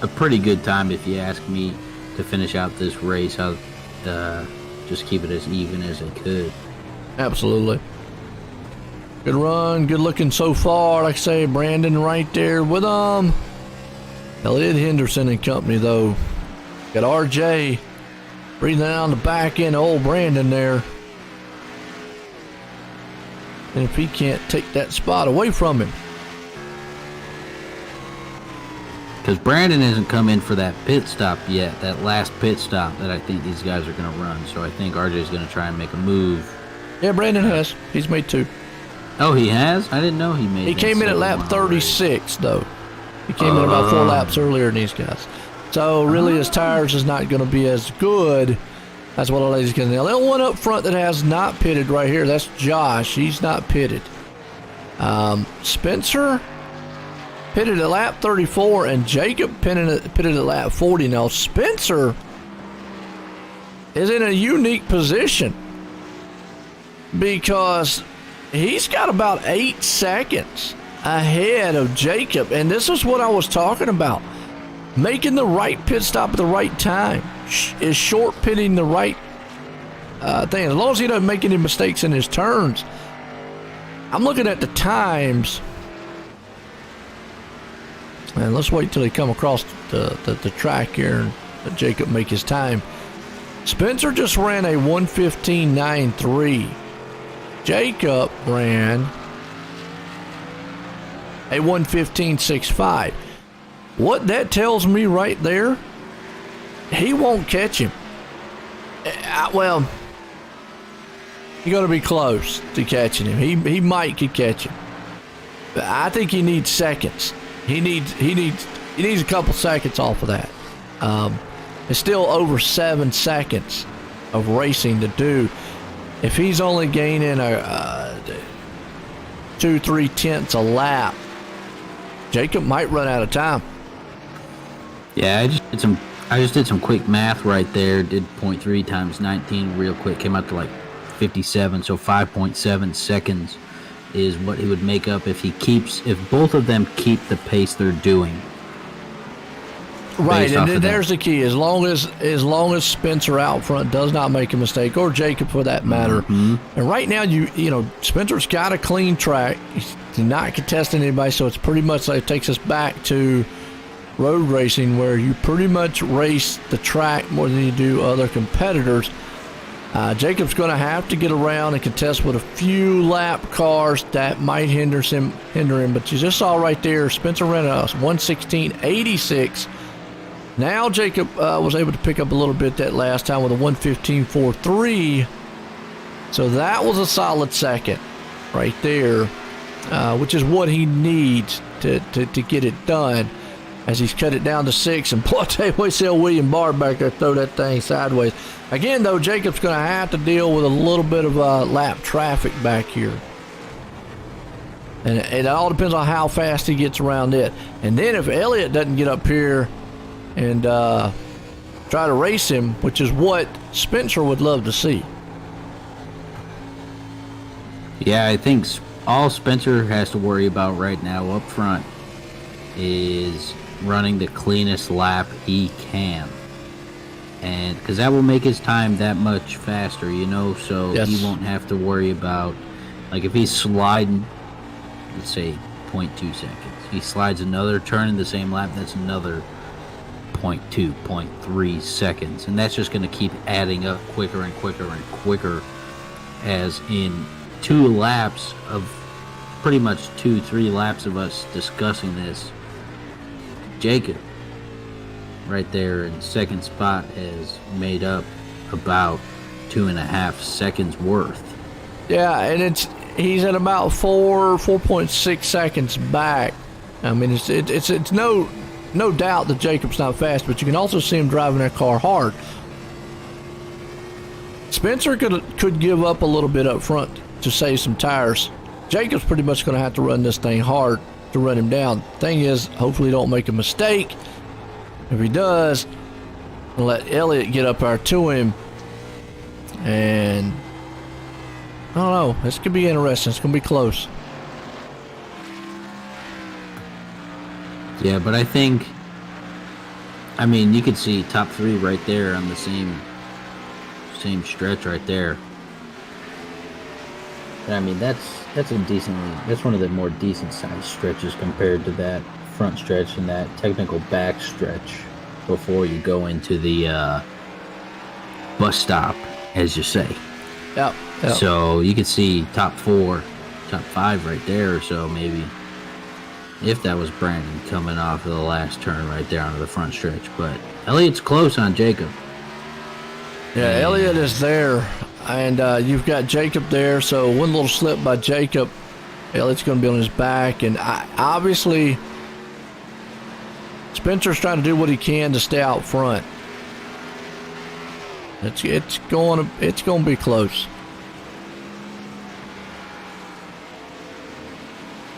a pretty good time if you ask me to finish out this race. I'll just keep it as even as I could. Absolutely. Good run, good looking so far. Like I say, Brandon right there with them. Elliott Henderson and company though. Got RJ breathing down the back end of old Brandon there. And if he can't take that spot away from him. Because Brandon hasn't come in for that pit stop yet, that last pit stop that I think these guys are going to run. So I think RJ's going to try and make a move. Yeah, Brandon has. He's made 2. Oh, he has? I didn't know he made. He came in at lap 36, though. He came in about 4 laps earlier than these guys. So really his tires is not going to be as good. That's what the ladies get. The little one up front that has not pitted right here, that's Josh. He's not pitted. Spencer pitted at lap 34, and Jacob pitted at lap 40. Now, Spencer is in a unique position because he's got about 8 seconds ahead of Jacob, and this is what I was talking about. Making the right pit stop at the right time. Is short pitting the right thing. As long as he doesn't make any mistakes in his turns. I'm looking at the times. And let's wait till they come across the track here and let Jacob make his time. Spencer just ran a 1:15.93. Jacob ran a 1:15.65. What that tells me right there, he won't catch him. Well, you're going to be close to catching him. He might could catch him. But I think he needs seconds. He needs a couple seconds off of that. It's still over 7 seconds of racing to do. If he's only gaining 2-3 tenths a lap, Jacob might run out of time. Yeah, I just did some quick math right there. Did 0.3 times 19 real quick. Came out to like 57. So 5.7 seconds is what he would make up if both of them keep the pace they're doing. Right, and there's the key. As long as Spencer out front does not make a mistake, or Jacob for that matter. Mm-hmm. And right now, Spencer's got a clean track. He's not contesting anybody, so it's pretty much like it takes us back to road racing where you pretty much race the track more than you do other competitors. Jacob's going to have to get around and contest with a few lap cars that might hinder him. But you just saw right there, Spencer ran a 1:16.86. Now Jacob was able to pick up a little bit that last time with a 1:15.43. So that was a solid second right there. which is what he needs to get it done. As he's cut it down to 6, and boy, I tell you what, see William Barr back there throw that thing sideways. Again, though, Jacob's going to have to deal with a little bit of lap traffic back here. And it all depends on how fast he gets around it. And then if Elliott doesn't get up here and try to race him, which is what Spencer would love to see. Yeah, I think all Spencer has to worry about right now up front is running the cleanest lap he can, and because that will make his time that much faster, so yes. He won't have to worry about, like, if he's sliding, let's say 0.2 seconds, he slides another turn in the same lap, that's another 0.2, 0.3 seconds, and that's just going to keep adding up quicker and quicker and quicker, as in 2 laps of pretty much 2-3 laps of us discussing this, Jacob right there in second spot has made up about 2.5 seconds worth. Yeah, and he's at about 4.6 seconds back. I mean, it's no doubt that Jacob's not fast, but you can also see him driving that car hard. Spencer could give up a little bit up front to save some tires. Jacob's pretty much going to have to run this thing hard to run him down. Thing is, hopefully he don't make a mistake. If he does, I'll let Elliott get up there to him. And I don't know. This could be interesting. It's going to be close. Yeah, but I think, you could see top 3 right there on the same stretch right there. That's one of the more decent sized stretches compared to that front stretch and that technical back stretch before you go into the bus stop, as you say. Yep. So you could see top 4, top 5 right there, or so maybe, if that was Brandon coming off of the last turn right there onto the front stretch. But Elliott's close on Jacob. Yeah, Elliott is there. And you've got Jacob there, so one little slip by Jacob, Elliott's going to be on his back. And obviously, Spencer's trying to do what he can to stay out front. It's going to be close.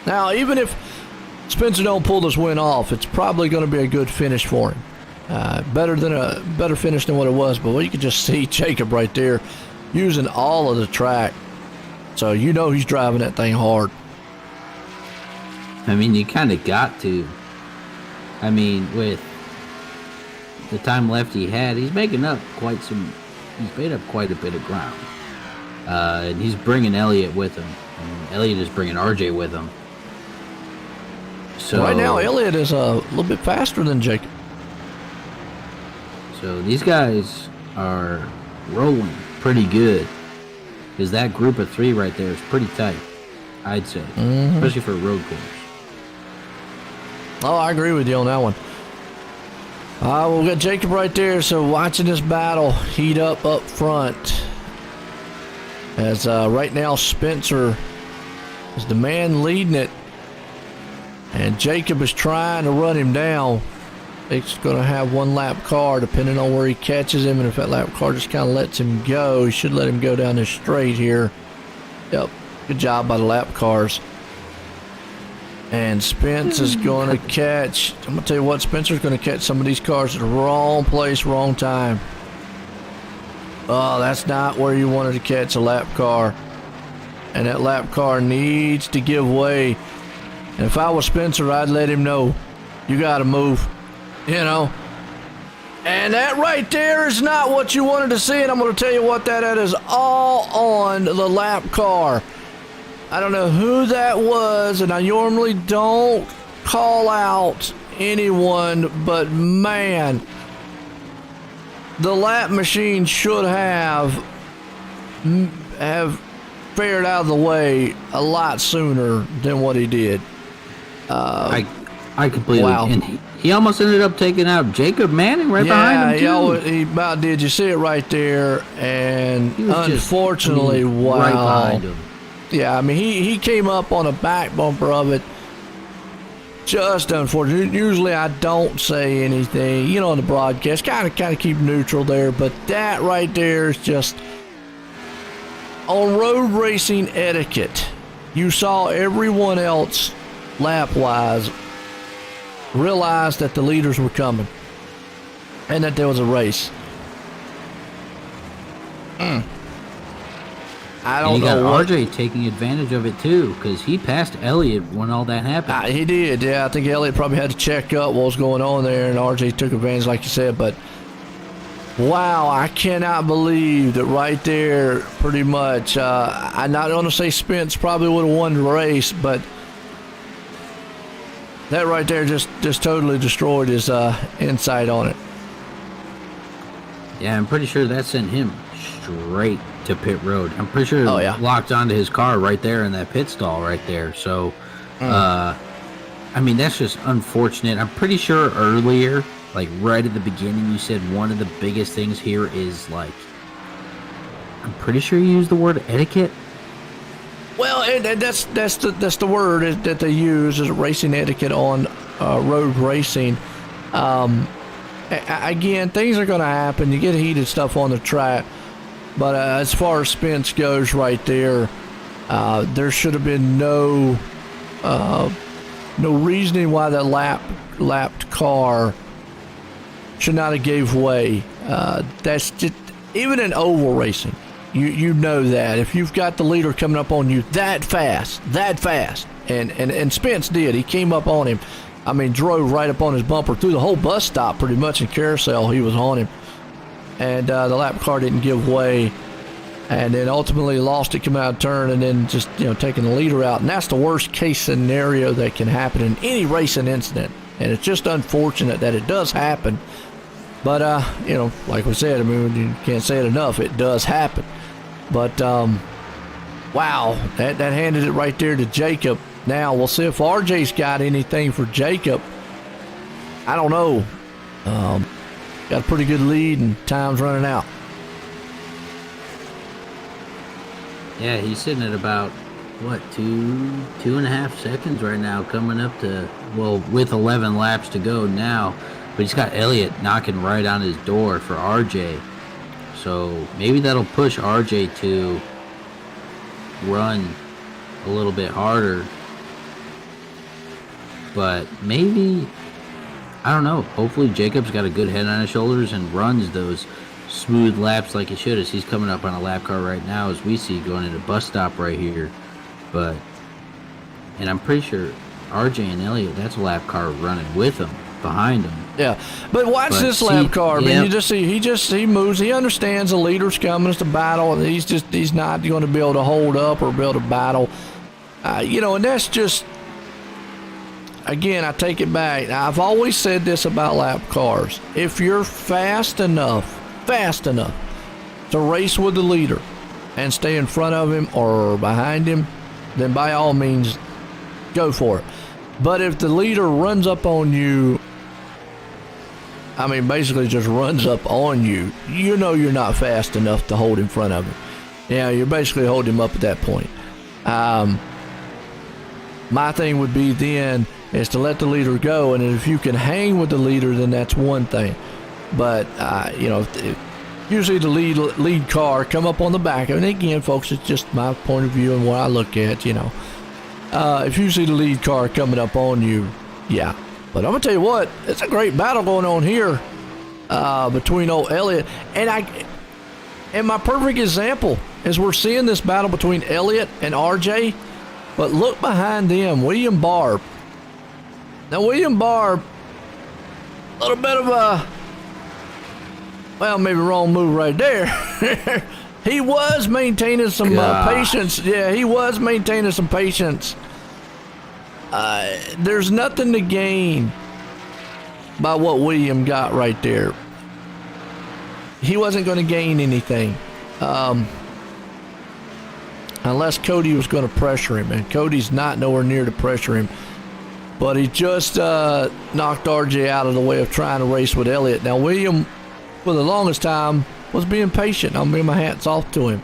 Now, even if Spencer don't pull this win off, it's probably going to be a good finish for him. Better finish than what it was. But you can just see Jacob right there, using all of the track. So he's driving that thing hard. You kind of got to. With the time left he had, he's making up he's made up quite a bit of ground. And he's bringing Elliott with him. And Elliott is bringing RJ with him. So right now, Elliott is a little bit faster than Jacob. So these guys are rolling pretty good, because that group of 3 right there is pretty tight, I'd say, especially for a road course. Oh, I agree with you on that one. We've got Jacob right there, so watching this battle heat up front. As right now Spencer is the man leading it, and Jacob is trying to run him down. He's going to have one lap car depending on where he catches him, and if that lap car just kind of lets him go, he should let him go down this straight here. Yep, good job by the lap cars. And Spence is going to catch, I'm going to tell you what, Spencer's going to catch some of these cars at the wrong place, wrong time. Oh, that's not where you wanted to catch a lap car. And that lap car needs to give way. And if I was Spencer, I'd let him know, you got to move. And that right there is not what you wanted to see, and I'm going to tell you what, that is all on the lap car. I don't know who that was, and I normally don't call out anyone, but man, the lap machine should have fared out of the way a lot sooner than what he did. I completely. Wow. And he almost ended up taking out Jacob Manning right behind him, too. Yeah, he about did. You see it right there, and unfortunately, wow. Right behind him. Yeah, I mean, he came up on a back bumper of it. Just unfortunate. Usually I don't say anything, on the broadcast. Kind of keep neutral there. But that right there is just on road racing etiquette. You saw everyone else lap-wise realize that the leaders were coming and that there was a race. I don't know. RJ taking advantage of it too, because he passed Elliott when all that happened. He did, yeah. I think Elliott probably had to check up what was going on there, and RJ took advantage, like you said. But wow, I cannot believe that right there, pretty much. I'm not going to say Spence probably would have won the race, but that right there just totally destroyed his insight on it. Yeah, I'm pretty sure that sent him straight to pit road. I'm pretty sure it locked onto his car right there in that pit stall right there. So, I mean, that's just unfortunate. I'm pretty sure earlier, like right at the beginning, you said one of the biggest things here is like, I'm pretty sure you used the word etiquette. Well, and that's the word that they use is racing etiquette on road racing. Again, things are going to happen. You get heated stuff on the track. But as far as Spence goes right there, there should have been no reasoning why that lapped car should not have gave way. That's just, even in oval racing, you know that. If you've got the leader coming up on you that fast, and Spence did. He came up on him. I mean, drove right up on his bumper through the whole bus stop pretty much in Carousel. He was on him. And the lap car didn't give way, and then ultimately lost it coming out of turn, and then just taking the leader out. And that's the worst case scenario that can happen in any racing incident. And it's just unfortunate that it does happen. But like we said, I mean, you can't say it enough. It does happen. But wow, that handed it right there to Jacob. Now we'll see if RJ's got anything for Jacob. I don't know. Got a pretty good lead, and time's running out. Yeah, he's sitting at about, two and a half seconds right now, coming up to, with 11 laps to go now. But he's got Elliott knocking right on his door for RJ. So maybe that'll push RJ to run a little bit harder. But maybe, I don't know. Hopefully Jacob's got a good head on his shoulders and runs those smooth laps like he should, as he's coming up on a lap car right now, as we see going into bus stop right here. And I'm pretty sure RJ and Elliott, that's a lap car running with him, behind him. Yeah, but watch this lap car. I mean, you just see he moves. He understands the leader's coming. It's a battle, and he's not going to be able to hold up or be able to battle. And that's just. Again, I take it back. Now, I've always said this about lap cars. If you're fast enough to race with the leader and stay in front of him or behind him, then by all means, go for it. But if the leader runs up on you, I mean, basically just runs up on you, you're not fast enough to hold in front of him. Yeah, you're basically holding him up at that point. My thing would be then is to let the leader go, and if you can hang with the leader, then that's one thing. But usually the lead car come up on the back, and again, folks, it's just my point of view and what I look at. If you see the lead car coming up on you, yeah. But I'm gonna tell you what, it's a great battle going on here between old Elliott and my perfect example is we're seeing this battle between Elliott and RJ. But look behind them, William Barb. Now, William Barb, a little bit of maybe wrong move right there. He was maintaining some patience. Yeah, he was maintaining some patience. There's nothing to gain by what William got right there. He wasn't going to gain anything. Unless Cody was going to pressure him, and Cody's not nowhere near to pressure him. But he just knocked RJ out of the way of trying to race with Elliott. Now, William, for the longest time, was being patient. I'm giving my hats off to him.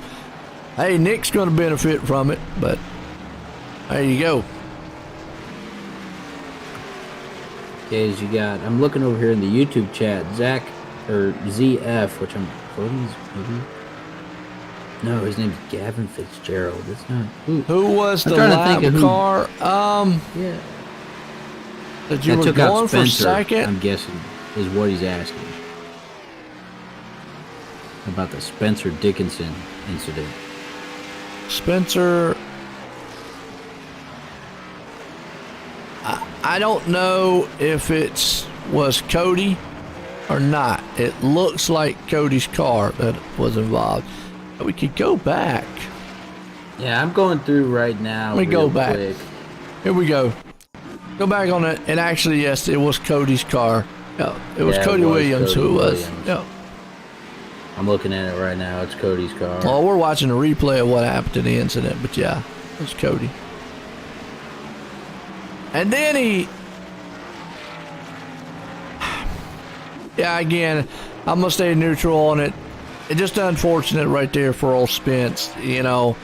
Hey, Nick's going to benefit from it, but there you go. Okay, as you got, I'm looking over here in the YouTube chat, Zach, or ZF, which I'm, maybe? No, his name's Gavin Fitzgerald. That's not, Who was I'm the trying to lap think of car? Yeah. That you That were took out going for Spencer, second? I'm guessing, is what he's asking. About the Spencer Dickinson incident. Spencer. I don't know if it was Cody or not. It looks like Cody's car that was involved. We could go back. Yeah, I'm going through right now. Let me go real back. quick. Here we go. Go back on it. And actually, yes, it was Cody's car. Yeah, it was Cody Williams Cody who it was. Williams. Yeah. I'm looking at it right now. It's Cody's car. Well, we're watching a replay of what happened to the incident, but yeah, it was Cody. And then yeah, again, I'm gonna stay neutral on it. It's just unfortunate right there for old Spence, you know,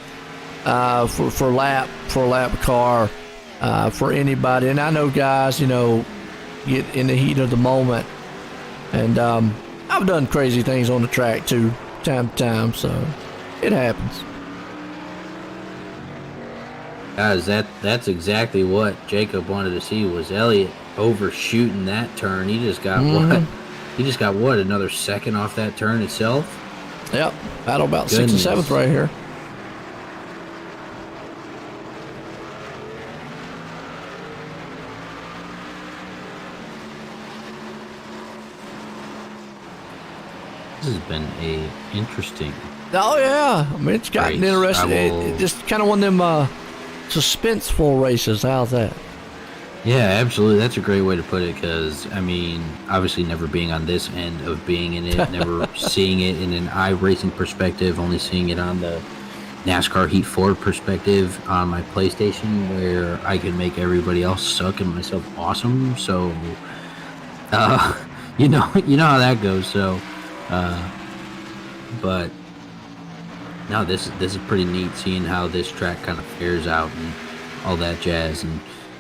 for lap car, for anybody. And I know guys, you know, get in the heat of the moment, and I've done crazy things on the track too, time to time, so it happens. Guys, that's exactly what Jacob wanted to see, was Elliott overshooting that turn. He just got what? He just got what? Another second off that turn itself? Yep, battle about 6th and 7th right here. This has been a interesting. Oh yeah, I mean it's gotten race. interesting. It just kind of one of them suspenseful races. How's that? Yeah, absolutely. That's a great way to put it, because, I mean, obviously never being on this end of being in it, never seeing it in an iRacing perspective, only seeing it on the NASCAR Heat 4 perspective on my PlayStation, where I can make everybody else suck and myself awesome. So, you know how that goes. So, but no, this is pretty neat, seeing how this track kind of fares out and all that jazz, and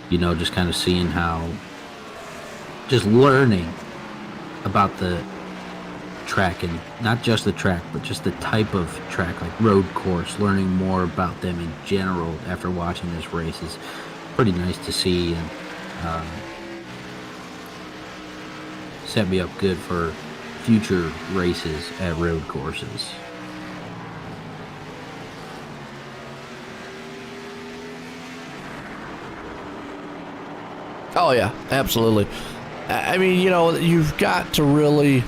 you know, just kind of seeing how, just learning about the track, and not just the track, but just the type of track, like road course, learning more about them in general after watching this race is pretty nice to see, and set me up good for future races at road courses. Oh yeah, absolutely. I mean, you know, you've got to really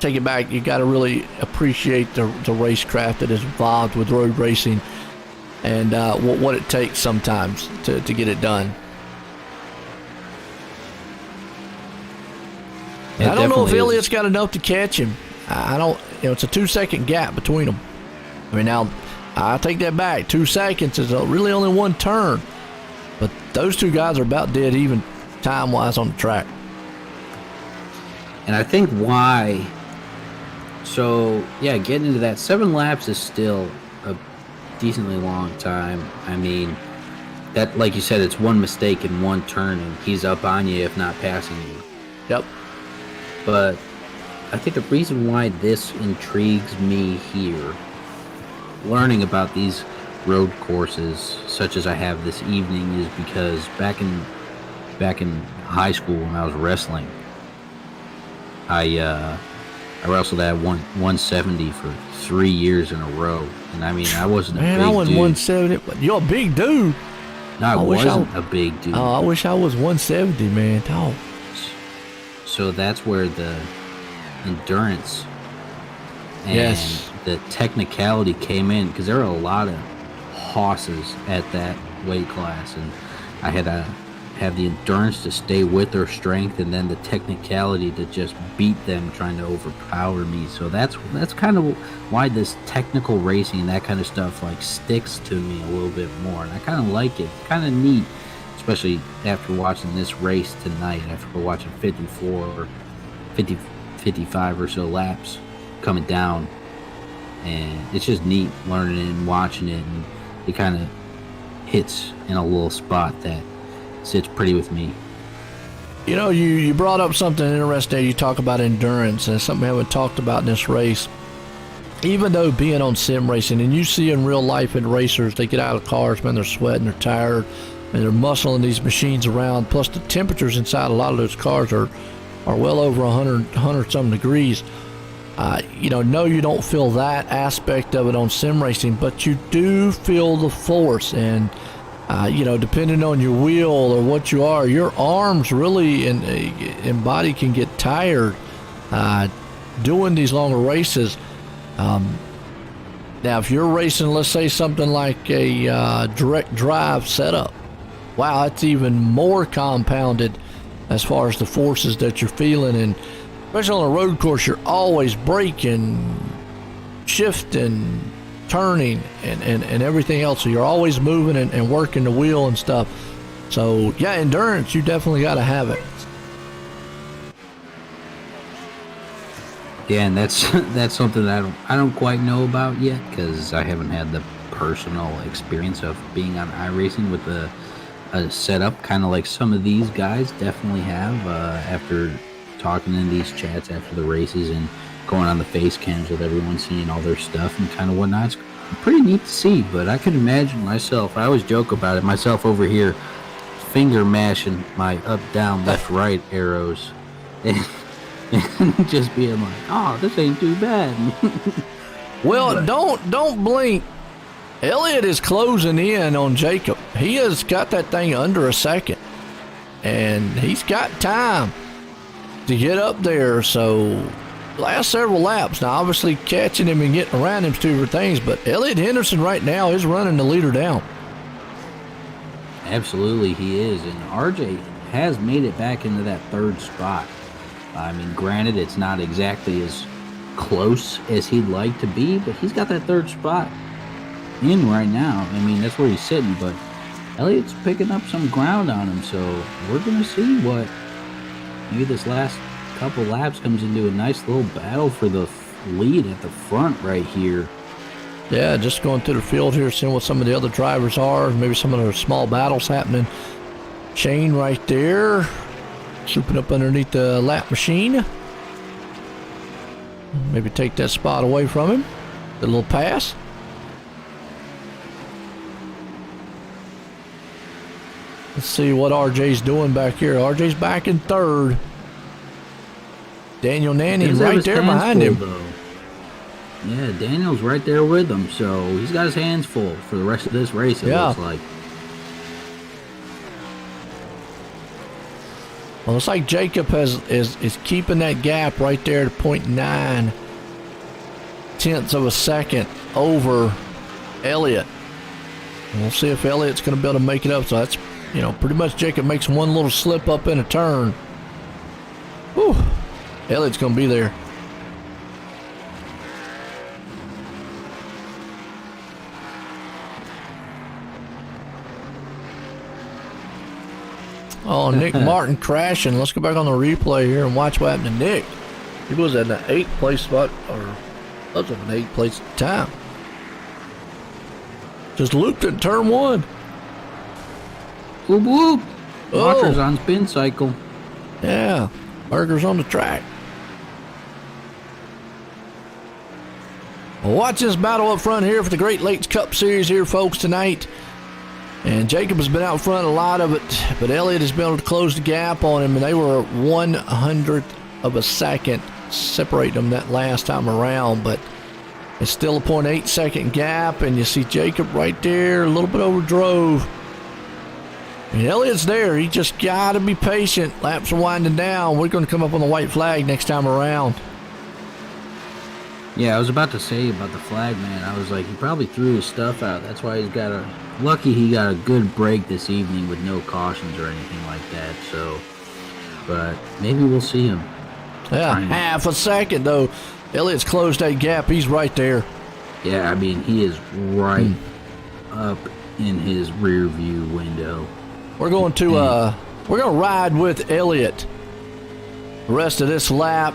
take it back. You got to really appreciate the racecraft that is involved with road racing, and what it takes sometimes to get it done. I don't know if Elliott's got enough to catch him. I don't. You know, it's a 2-second gap between them. I mean, now I take that back. 2 seconds is really only one turn. But those two guys are about dead even time-wise on the track. And I think why... So, yeah, getting into that, 7 laps is still a decently long time. I mean, that, like you said, it's one mistake in one turn, and he's up on you, if not passing you. Yep. But I think the reason why this intrigues me here, learning about these road courses such as I have this evening, is because back in high school when I was wrestling, I wrestled at 170 for 3 years in a row, and I mean I wasn't a big dude. I wasn't 170, but you're a big dude. No, I wasn't a big dude. Oh, I wish I was 170, man. Oh. So that's where the endurance and the technicality came in, because there were a lot of hosses at that weight class, and I had to have the endurance to stay with their strength, and then the technicality to just beat them trying to overpower me. So that's kind of why this technical racing and that kind of stuff like sticks to me a little bit more, and I kind of like it. Kind of neat, especially after watching this race tonight, after watching 54 or 55 or so laps coming down. and it's just neat learning it and watching it, and it kind of hits in a little spot that sits pretty with me. You know, you brought up something interesting. You talk about endurance, and it's something we haven't talked about in this race. Even though being on sim racing, and you see in real life in racers, they get out of cars, man, they're sweating, they're tired, and they're muscling these machines around. Plus the temperatures inside a lot of those cars are well over 100 some degrees. No, you don't feel that aspect of it on sim racing, but you do feel the force. And depending on your wheel or what you are, your arms really and body can get tired doing these longer races. Now, if you're racing, let's say something like a direct drive setup, wow, that's even more compounded as far as the forces that you're feeling. And especially on a road course, you're always braking, shifting, turning, and everything else. So you're always moving and working the wheel and stuff. So yeah, endurance, you definitely got to have it. Yeah, and that's something that I don't quite know about yet, because I haven't had the personal experience of being on iRacing with a setup kind of like some of these guys definitely have after talking in these chats after the races and going on the face cams with everyone, seeing all their stuff and kind of whatnot. It's pretty neat to see, but I can imagine myself, I always joke about it, myself over here finger mashing my up, down, left, right arrows and just being like, oh, this ain't too bad. Well, don't blink. Elliott is closing in on Jacob. He has got that thing under a second, and he's got time to get up there. So last several laps, now obviously catching him and getting around him is two different things, but Elliott Henderson right now is running the leader down. Absolutely he is, and RJ has made it back into that third spot. I mean, granted, it's not exactly as close as he'd like to be, but he's got that third spot in right now. I mean, that's where he's sitting, but Elliott's picking up some ground on him, so we're going to see what maybe this last couple laps comes into a nice little battle for the lead at the front right here. Yeah, just going through the field here, seeing what some of the other drivers are, maybe some of the small battles happening. Shane right there, swooping up underneath the lap machine. Maybe take that spot away from him. The little pass. Let's see what RJ's doing back here. RJ's back in third. Daniel Nanny right there behind him. Though. Yeah, Daniel's right there with him, so he's got his hands full for the rest of this race, it looks like. Well, looks like Jacob is keeping that gap right there at 0.9 tenths of a second over Elliott. And we'll see if Elliott's going to be able to make it up. So that's, pretty much Jacob makes one little slip up in a turn. Whew. Elliott's going to be there. Oh, Nick Martin crashing. Let's go back on the replay here and watch what happened to Nick. He was in the 8th place spot, or was in the 8th place at the time. Just looped in turn 1. Whoop whoop. Walker's Oh. on spin cycle. Yeah, Burger's on the track. Well, watch this battle up front here for the Great Lakes Cup Series here, folks, tonight. And Jacob has been out front a lot of it, but Elliott has been able to close the gap on him, and they were 100th of a second separating them that last time around, but it's still a 0.8 second gap, and you see Jacob right there, a little bit over drove. And Elliott's there. He just got to be patient. Laps are winding down. We're going to come up on the white flag next time around. Yeah, I was about to say about the flag, man. I was like, he probably threw his stuff out. That's why he's got lucky he got a good break this evening with no cautions or anything like that. So, but maybe we'll see him. Yeah, half a second, though. Elliott's closed that gap. He's right there. Yeah, I mean, he is right up in his rear view window. We're going to ride with Elliott the rest of this lap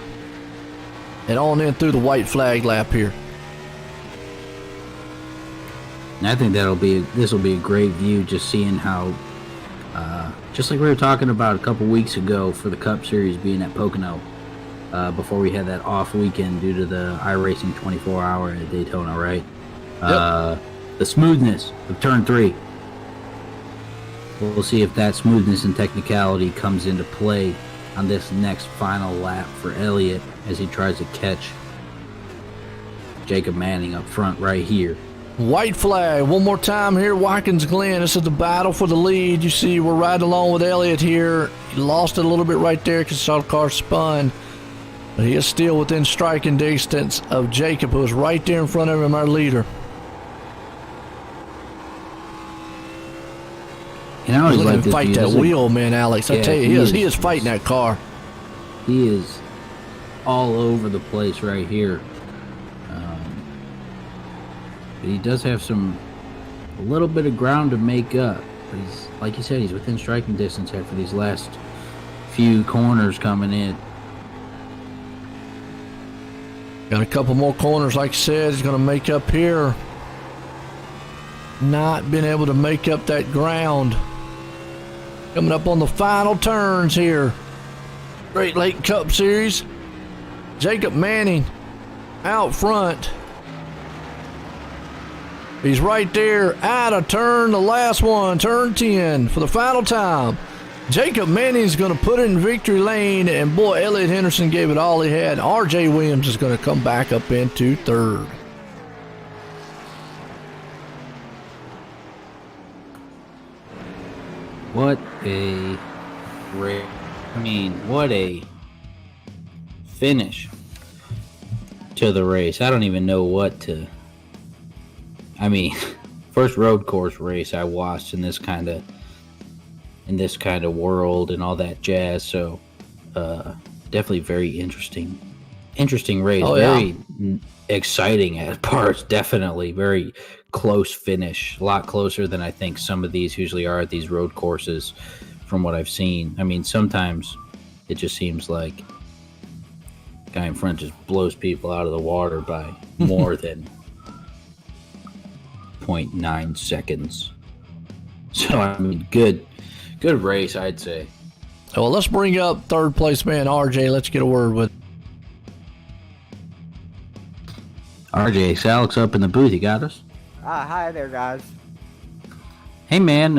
and on in through the white flag lap here. And I think this will be a great view, just seeing how, just like we were talking about a couple weeks ago for the Cup Series being at Pocono, before we had that off weekend due to the iRacing 24-hour at Daytona, right? Yep. The smoothness of turn 3. We'll see if that smoothness and technicality comes into play on this next final lap for Elliott as he tries to catch Jacob Manning up front right here. White flag one more time here. Watkins, Glen. This is the battle for the lead. You see we're riding along with Elliott here. He lost it a little bit right there because saw the car spun. But he is still within striking distance of Jacob, who is right there in front of him, our leader. And I always Look like at him this fight view. that wheel, man, Alex. I Yeah, tell you, he is fighting that car. He is all over the place right here. But he does have a little bit of ground to make up. But he's, like you said, he's within striking distance after these last few corners coming in. Got a couple more corners, like I said. He's going to make up here. Not been able to make up that ground. Coming up on the final turns here. Great Lake Cup Series. Jacob Manning out front. He's right there out of turn, the last one, turn 10 for the final time. Jacob Manning's going to put it in victory lane, and boy, Elliott Henderson gave it all he had. R.J. Williams is going to come back up into third. What a finish to the race. I don't even know what to. First road course race I watched in this kind of world and all that jazz. So, definitely very interesting race. Oh, very exciting at parts. Definitely very close finish. A lot closer than I think some of these usually are at these road courses, from what I've seen. Sometimes it just seems like the guy in front just blows people out of the water by more than 0.9 seconds. So good race, I'd say. Well, let's bring up third place man RJ. Let's get a word with RJ. It's Alex up in the booth. You got us? Hi there, guys. Hey man,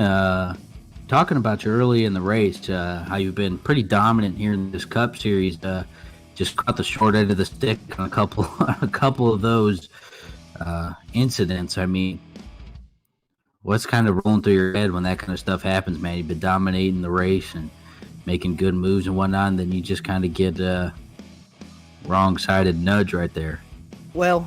talking about you early in the race, how you've been pretty dominant here in this Cup Series. Just caught the short end of the stick on a couple of those incidents. What's kind of rolling through your head when that kind of stuff happens, man? You've been dominating the race and making good moves and whatnot, and then you just kind of get a wrong-sided nudge right there. Well,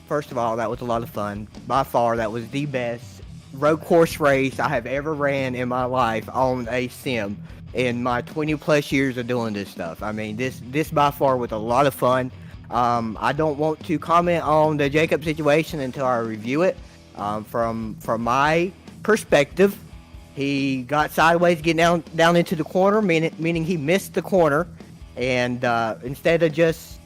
first of all, that was a lot of fun. By far, that was the best road course race I have ever ran in my life on a sim in my 20-plus years of doing this stuff. This by far was a lot of fun. I don't want to comment on the Jacob situation until I review it. From my perspective, he got sideways getting down into the corner, meaning he missed the corner, and instead of just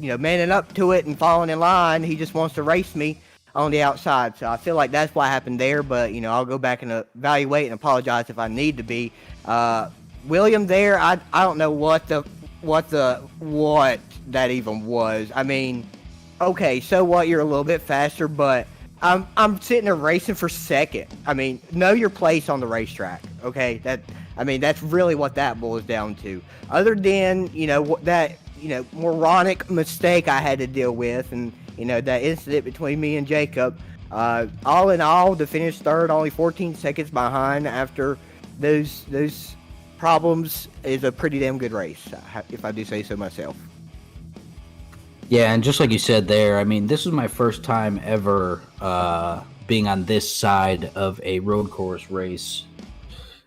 manning up to it and falling in line, he just wants to race me on the outside. So I feel like that's what happened there, but I'll go back and evaluate and apologize if I need to be. William there, I don't know what that even was. Okay, so what, you're a little bit faster, but I'm sitting there racing for second. Know your place on the racetrack, okay? That's really what that boils down to. Other than, that, moronic mistake I had to deal with, and, that incident between me and Jacob, all in all, to finish third, only 14 seconds behind after those problems, is a pretty damn good race, if I do say so myself. Yeah, and just like you said there, this was my first time ever being on this side of a road course race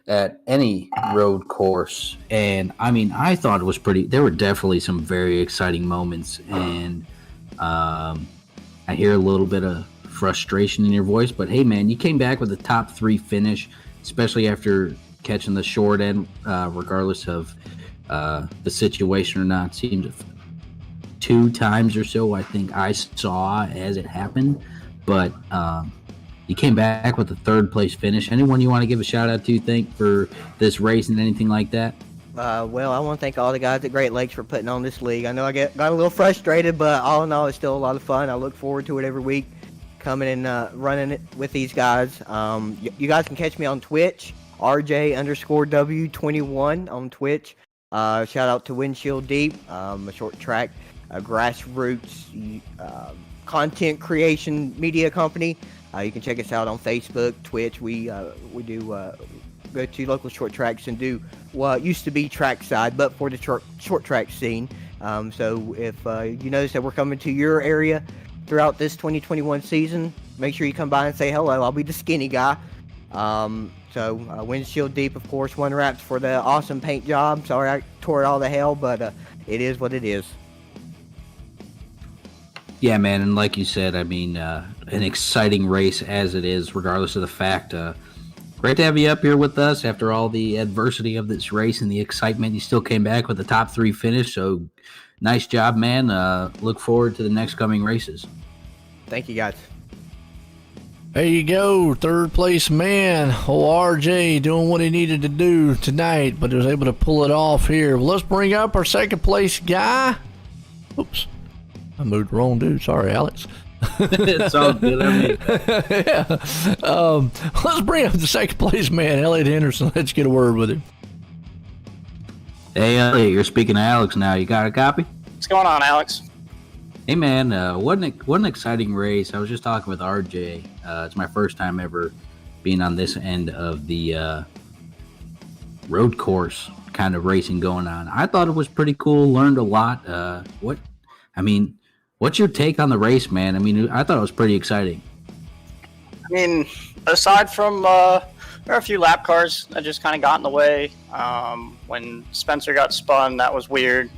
at any road course. And, I thought it was there were definitely some very exciting moments. And I hear a little bit of frustration in your voice. But, hey, man, you came back with a top 3 finish, especially after catching the short end, regardless of the situation or not. Seemed 2 times or so I think I saw as it happened. but you came back with a third place finish. Anyone you want to give a shout out to, think, for this race and anything like that? Well, I want to thank all the guys at Great Lakes for putting on this league. I know I got a little frustrated, but all in all, it's still a lot of fun. I look forward to it every week, coming and running it with these guys. You guys can catch me on Twitch, RJ_W21 on Twitch. Shout out to Windshield Deep, a short track, grassroots content creation media company. You can check us out on Facebook, Twitch. We do go to local short tracks and do what used to be trackside, but for the short track scene. So if you notice that we're coming to your area throughout this 2021 season, make sure you come by and say hello. I'll be the skinny guy. Windshield Deep, of course, won wraps for the awesome paint job. Sorry I tore it all to hell, but it is what it is. Yeah, man, and like you said, I mean, an exciting race as it is, regardless of the fact. Great to have you up here with us after all the adversity of this race and the excitement. You still came back with a top 3 finish, so nice job, man. Look forward to the next coming races. Thank you, guys. There you go, third place man, RJ doing what he needed to do tonight, but he was able to pull it off here. Well, let's bring up our second place guy. Oops, I moved the wrong dude. Sorry, Alex. It's all good. I mean, yeah. Let's bring up the second place man, Elliot Henderson. Let's get a word with him. Hey, Elliot, you're speaking to Alex now. You got a copy? What's going on, Alex? Hey, man, what an exciting race. I was just talking with RJ. It's my first time ever being on this end of the road course kind of racing going on. I thought it was pretty cool, learned a lot. What's your take on the race, man? I mean, I thought it was pretty exciting. I mean, aside from there are a few lap cars that just kind of got in the way. When Spencer got spun, that was weird.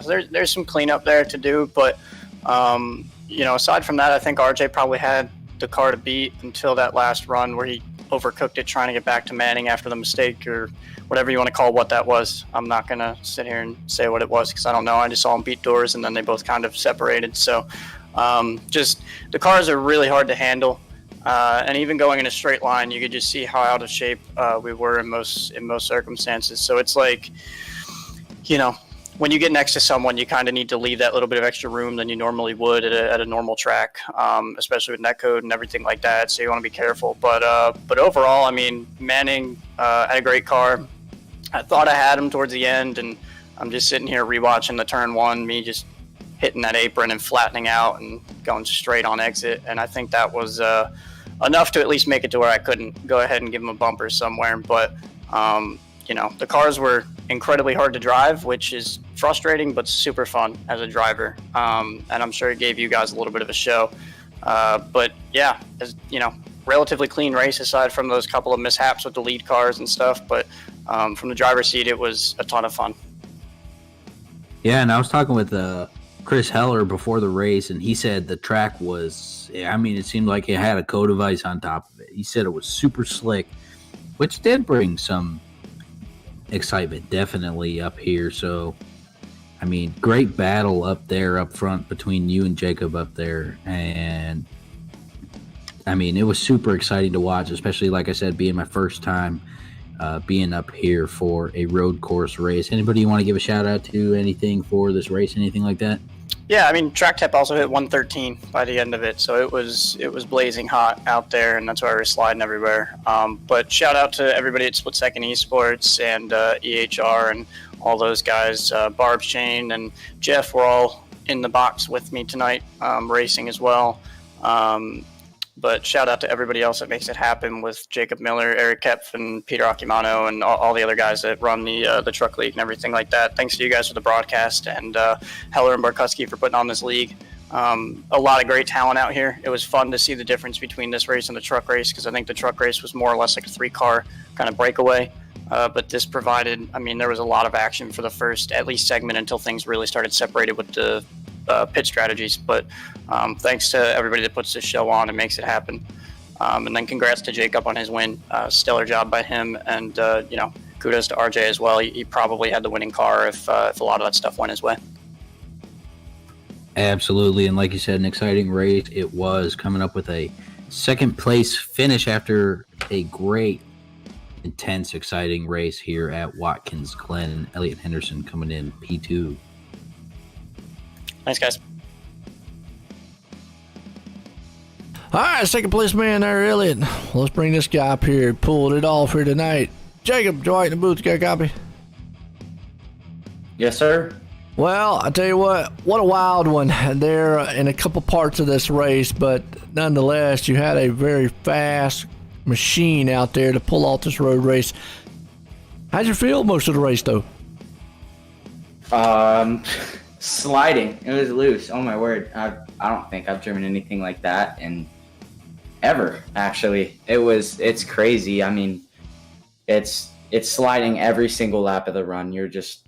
There's some cleanup there to do, but aside from that, I think RJ probably had the car to beat until that last run where he overcooked it trying to get back to Manning after the mistake or whatever you want to call what that was. I'm not going to sit here and say what it was because I don't know. I just saw him beat Doors and then they both kind of separated. So just the cars are really hard to handle. And even going in a straight line, you could just see how out of shape we were in most circumstances. So it's like, when you get next to someone, you kind of need to leave that little bit of extra room than you normally would at a normal track, especially with netcode and everything like that. So you want to be careful. But overall, I mean, Manning had a great car. I thought I had him towards the end, and I'm just sitting here rewatching the turn one, me just hitting that apron and flattening out and going straight on exit. And I think that was enough to at least make it to where I couldn't go ahead and give him a bumper somewhere. But the cars were incredibly hard to drive, which is frustrating but super fun as a driver. And I'm sure it gave you guys a little bit of a show. But yeah, relatively clean race aside from those couple of mishaps with the lead cars and stuff. But from the driver's seat, it was a ton of fun. Yeah, and I was talking with Chris Heller before the race, and he said the track was, it seemed like it had a coat of ice on top of it. He said it was super slick, which did bring some excitement definitely up here. So, great battle up there up front between you and Jacob up there. And, it was super exciting to watch, especially, like I said, being my first time being up here for a road course race. Anybody you want to give a shout out to, anything for this race, anything like that? Yeah, track temp also hit 113 by the end of it, so it was blazing hot out there, and that's why we were sliding everywhere. But shout out to everybody at Split Second Esports and EHR and all those guys. Barb, Shane, and Jeff were all in the box with me tonight, racing as well. But shout out to everybody else that makes it happen with Jacob Miller, Eric Kepf, and Peter Akimano, and all the other guys that run the truck league and everything like that. Thanks to you guys for the broadcast, and Heller and Barkowski for putting on this league. A lot of great talent out here. It was fun to see the difference between this race and the truck race, because I think the truck race was more or less like a 3-car kind of breakaway. But this provided, there was a lot of action for the first at least segment until things really started separated with the pit strategies. But thanks to everybody that puts this show on and makes it happen. And then congrats to Jacob on his win. Stellar job by him. And, kudos to RJ as well. He probably had the winning car if a lot of that stuff went his way. Absolutely, and like you said, an exciting race. It was coming up with a second place finish after a great, intense, exciting race here at Watkins. Glen and Elliot Henderson coming in P2. Thanks, guys. All right, second place man there, Elliot. Let's bring this guy up here. He pulled it off here tonight. Jacob, Dwight in the booth, got a copy? Yes, sir. Well, I tell you what a wild one there in a couple parts of this race, but nonetheless, you had a very fast machine out there to pull off this road race. How'd you feel most of the race, though? Sliding. It was loose. Oh my word. I don't think I've driven anything like that in ever. Actually, it's crazy. I mean, it's sliding every single lap of the run. You're just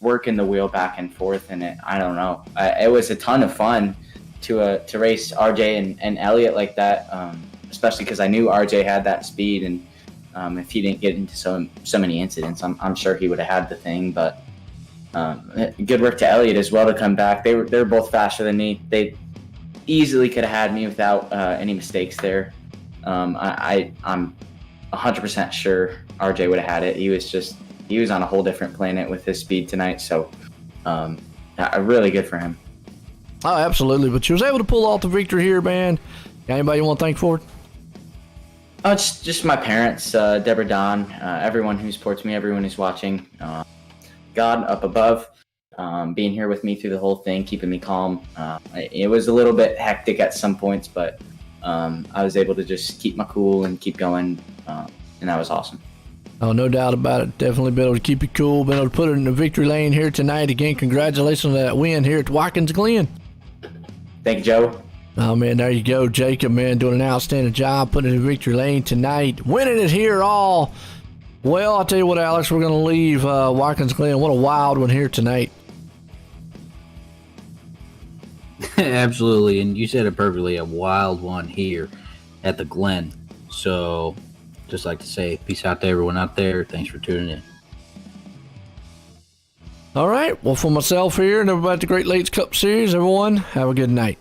working the wheel back and forth, and I don't know. It was a ton of fun to race RJ and Elliot like that, especially because I knew RJ had that speed, and if he didn't get into so many incidents, I'm sure he would have had the thing. But good work to Elliot as well to come back. They were both faster than me. They easily could have had me without any mistakes there. I'm 100% sure RJ would have had it. He was on a whole different planet with his speed tonight. So really good for him. Oh, absolutely. But you was able to pull off the victory here, man. Got anybody you want to thank for it? Oh, it's just my parents, Deborah, Don, everyone who supports me, everyone who's watching. God up above, being here with me through the whole thing, keeping me calm. It was a little bit hectic at some points, but I was able to just keep my cool and keep going, and that was awesome. Oh, no doubt about it. Definitely been able to keep you cool, been able to put it in the victory lane here tonight. Again, congratulations on that win here at Watkins Glen. Thank you, Joe. Oh, man, there you go. Jacob, man, doing an outstanding job putting it in the victory lane tonight. Winning it here all. Well, I'll tell you what, Alex, we're going to leave Watkins Glen. What a wild one here tonight. Absolutely, and you said it perfectly, a wild one here at the Glen. So, just like to say, peace out to everyone out there. Thanks for tuning in. All right, well, for myself here and everybody at the Great Lakes Cup Series, everyone, have a good night.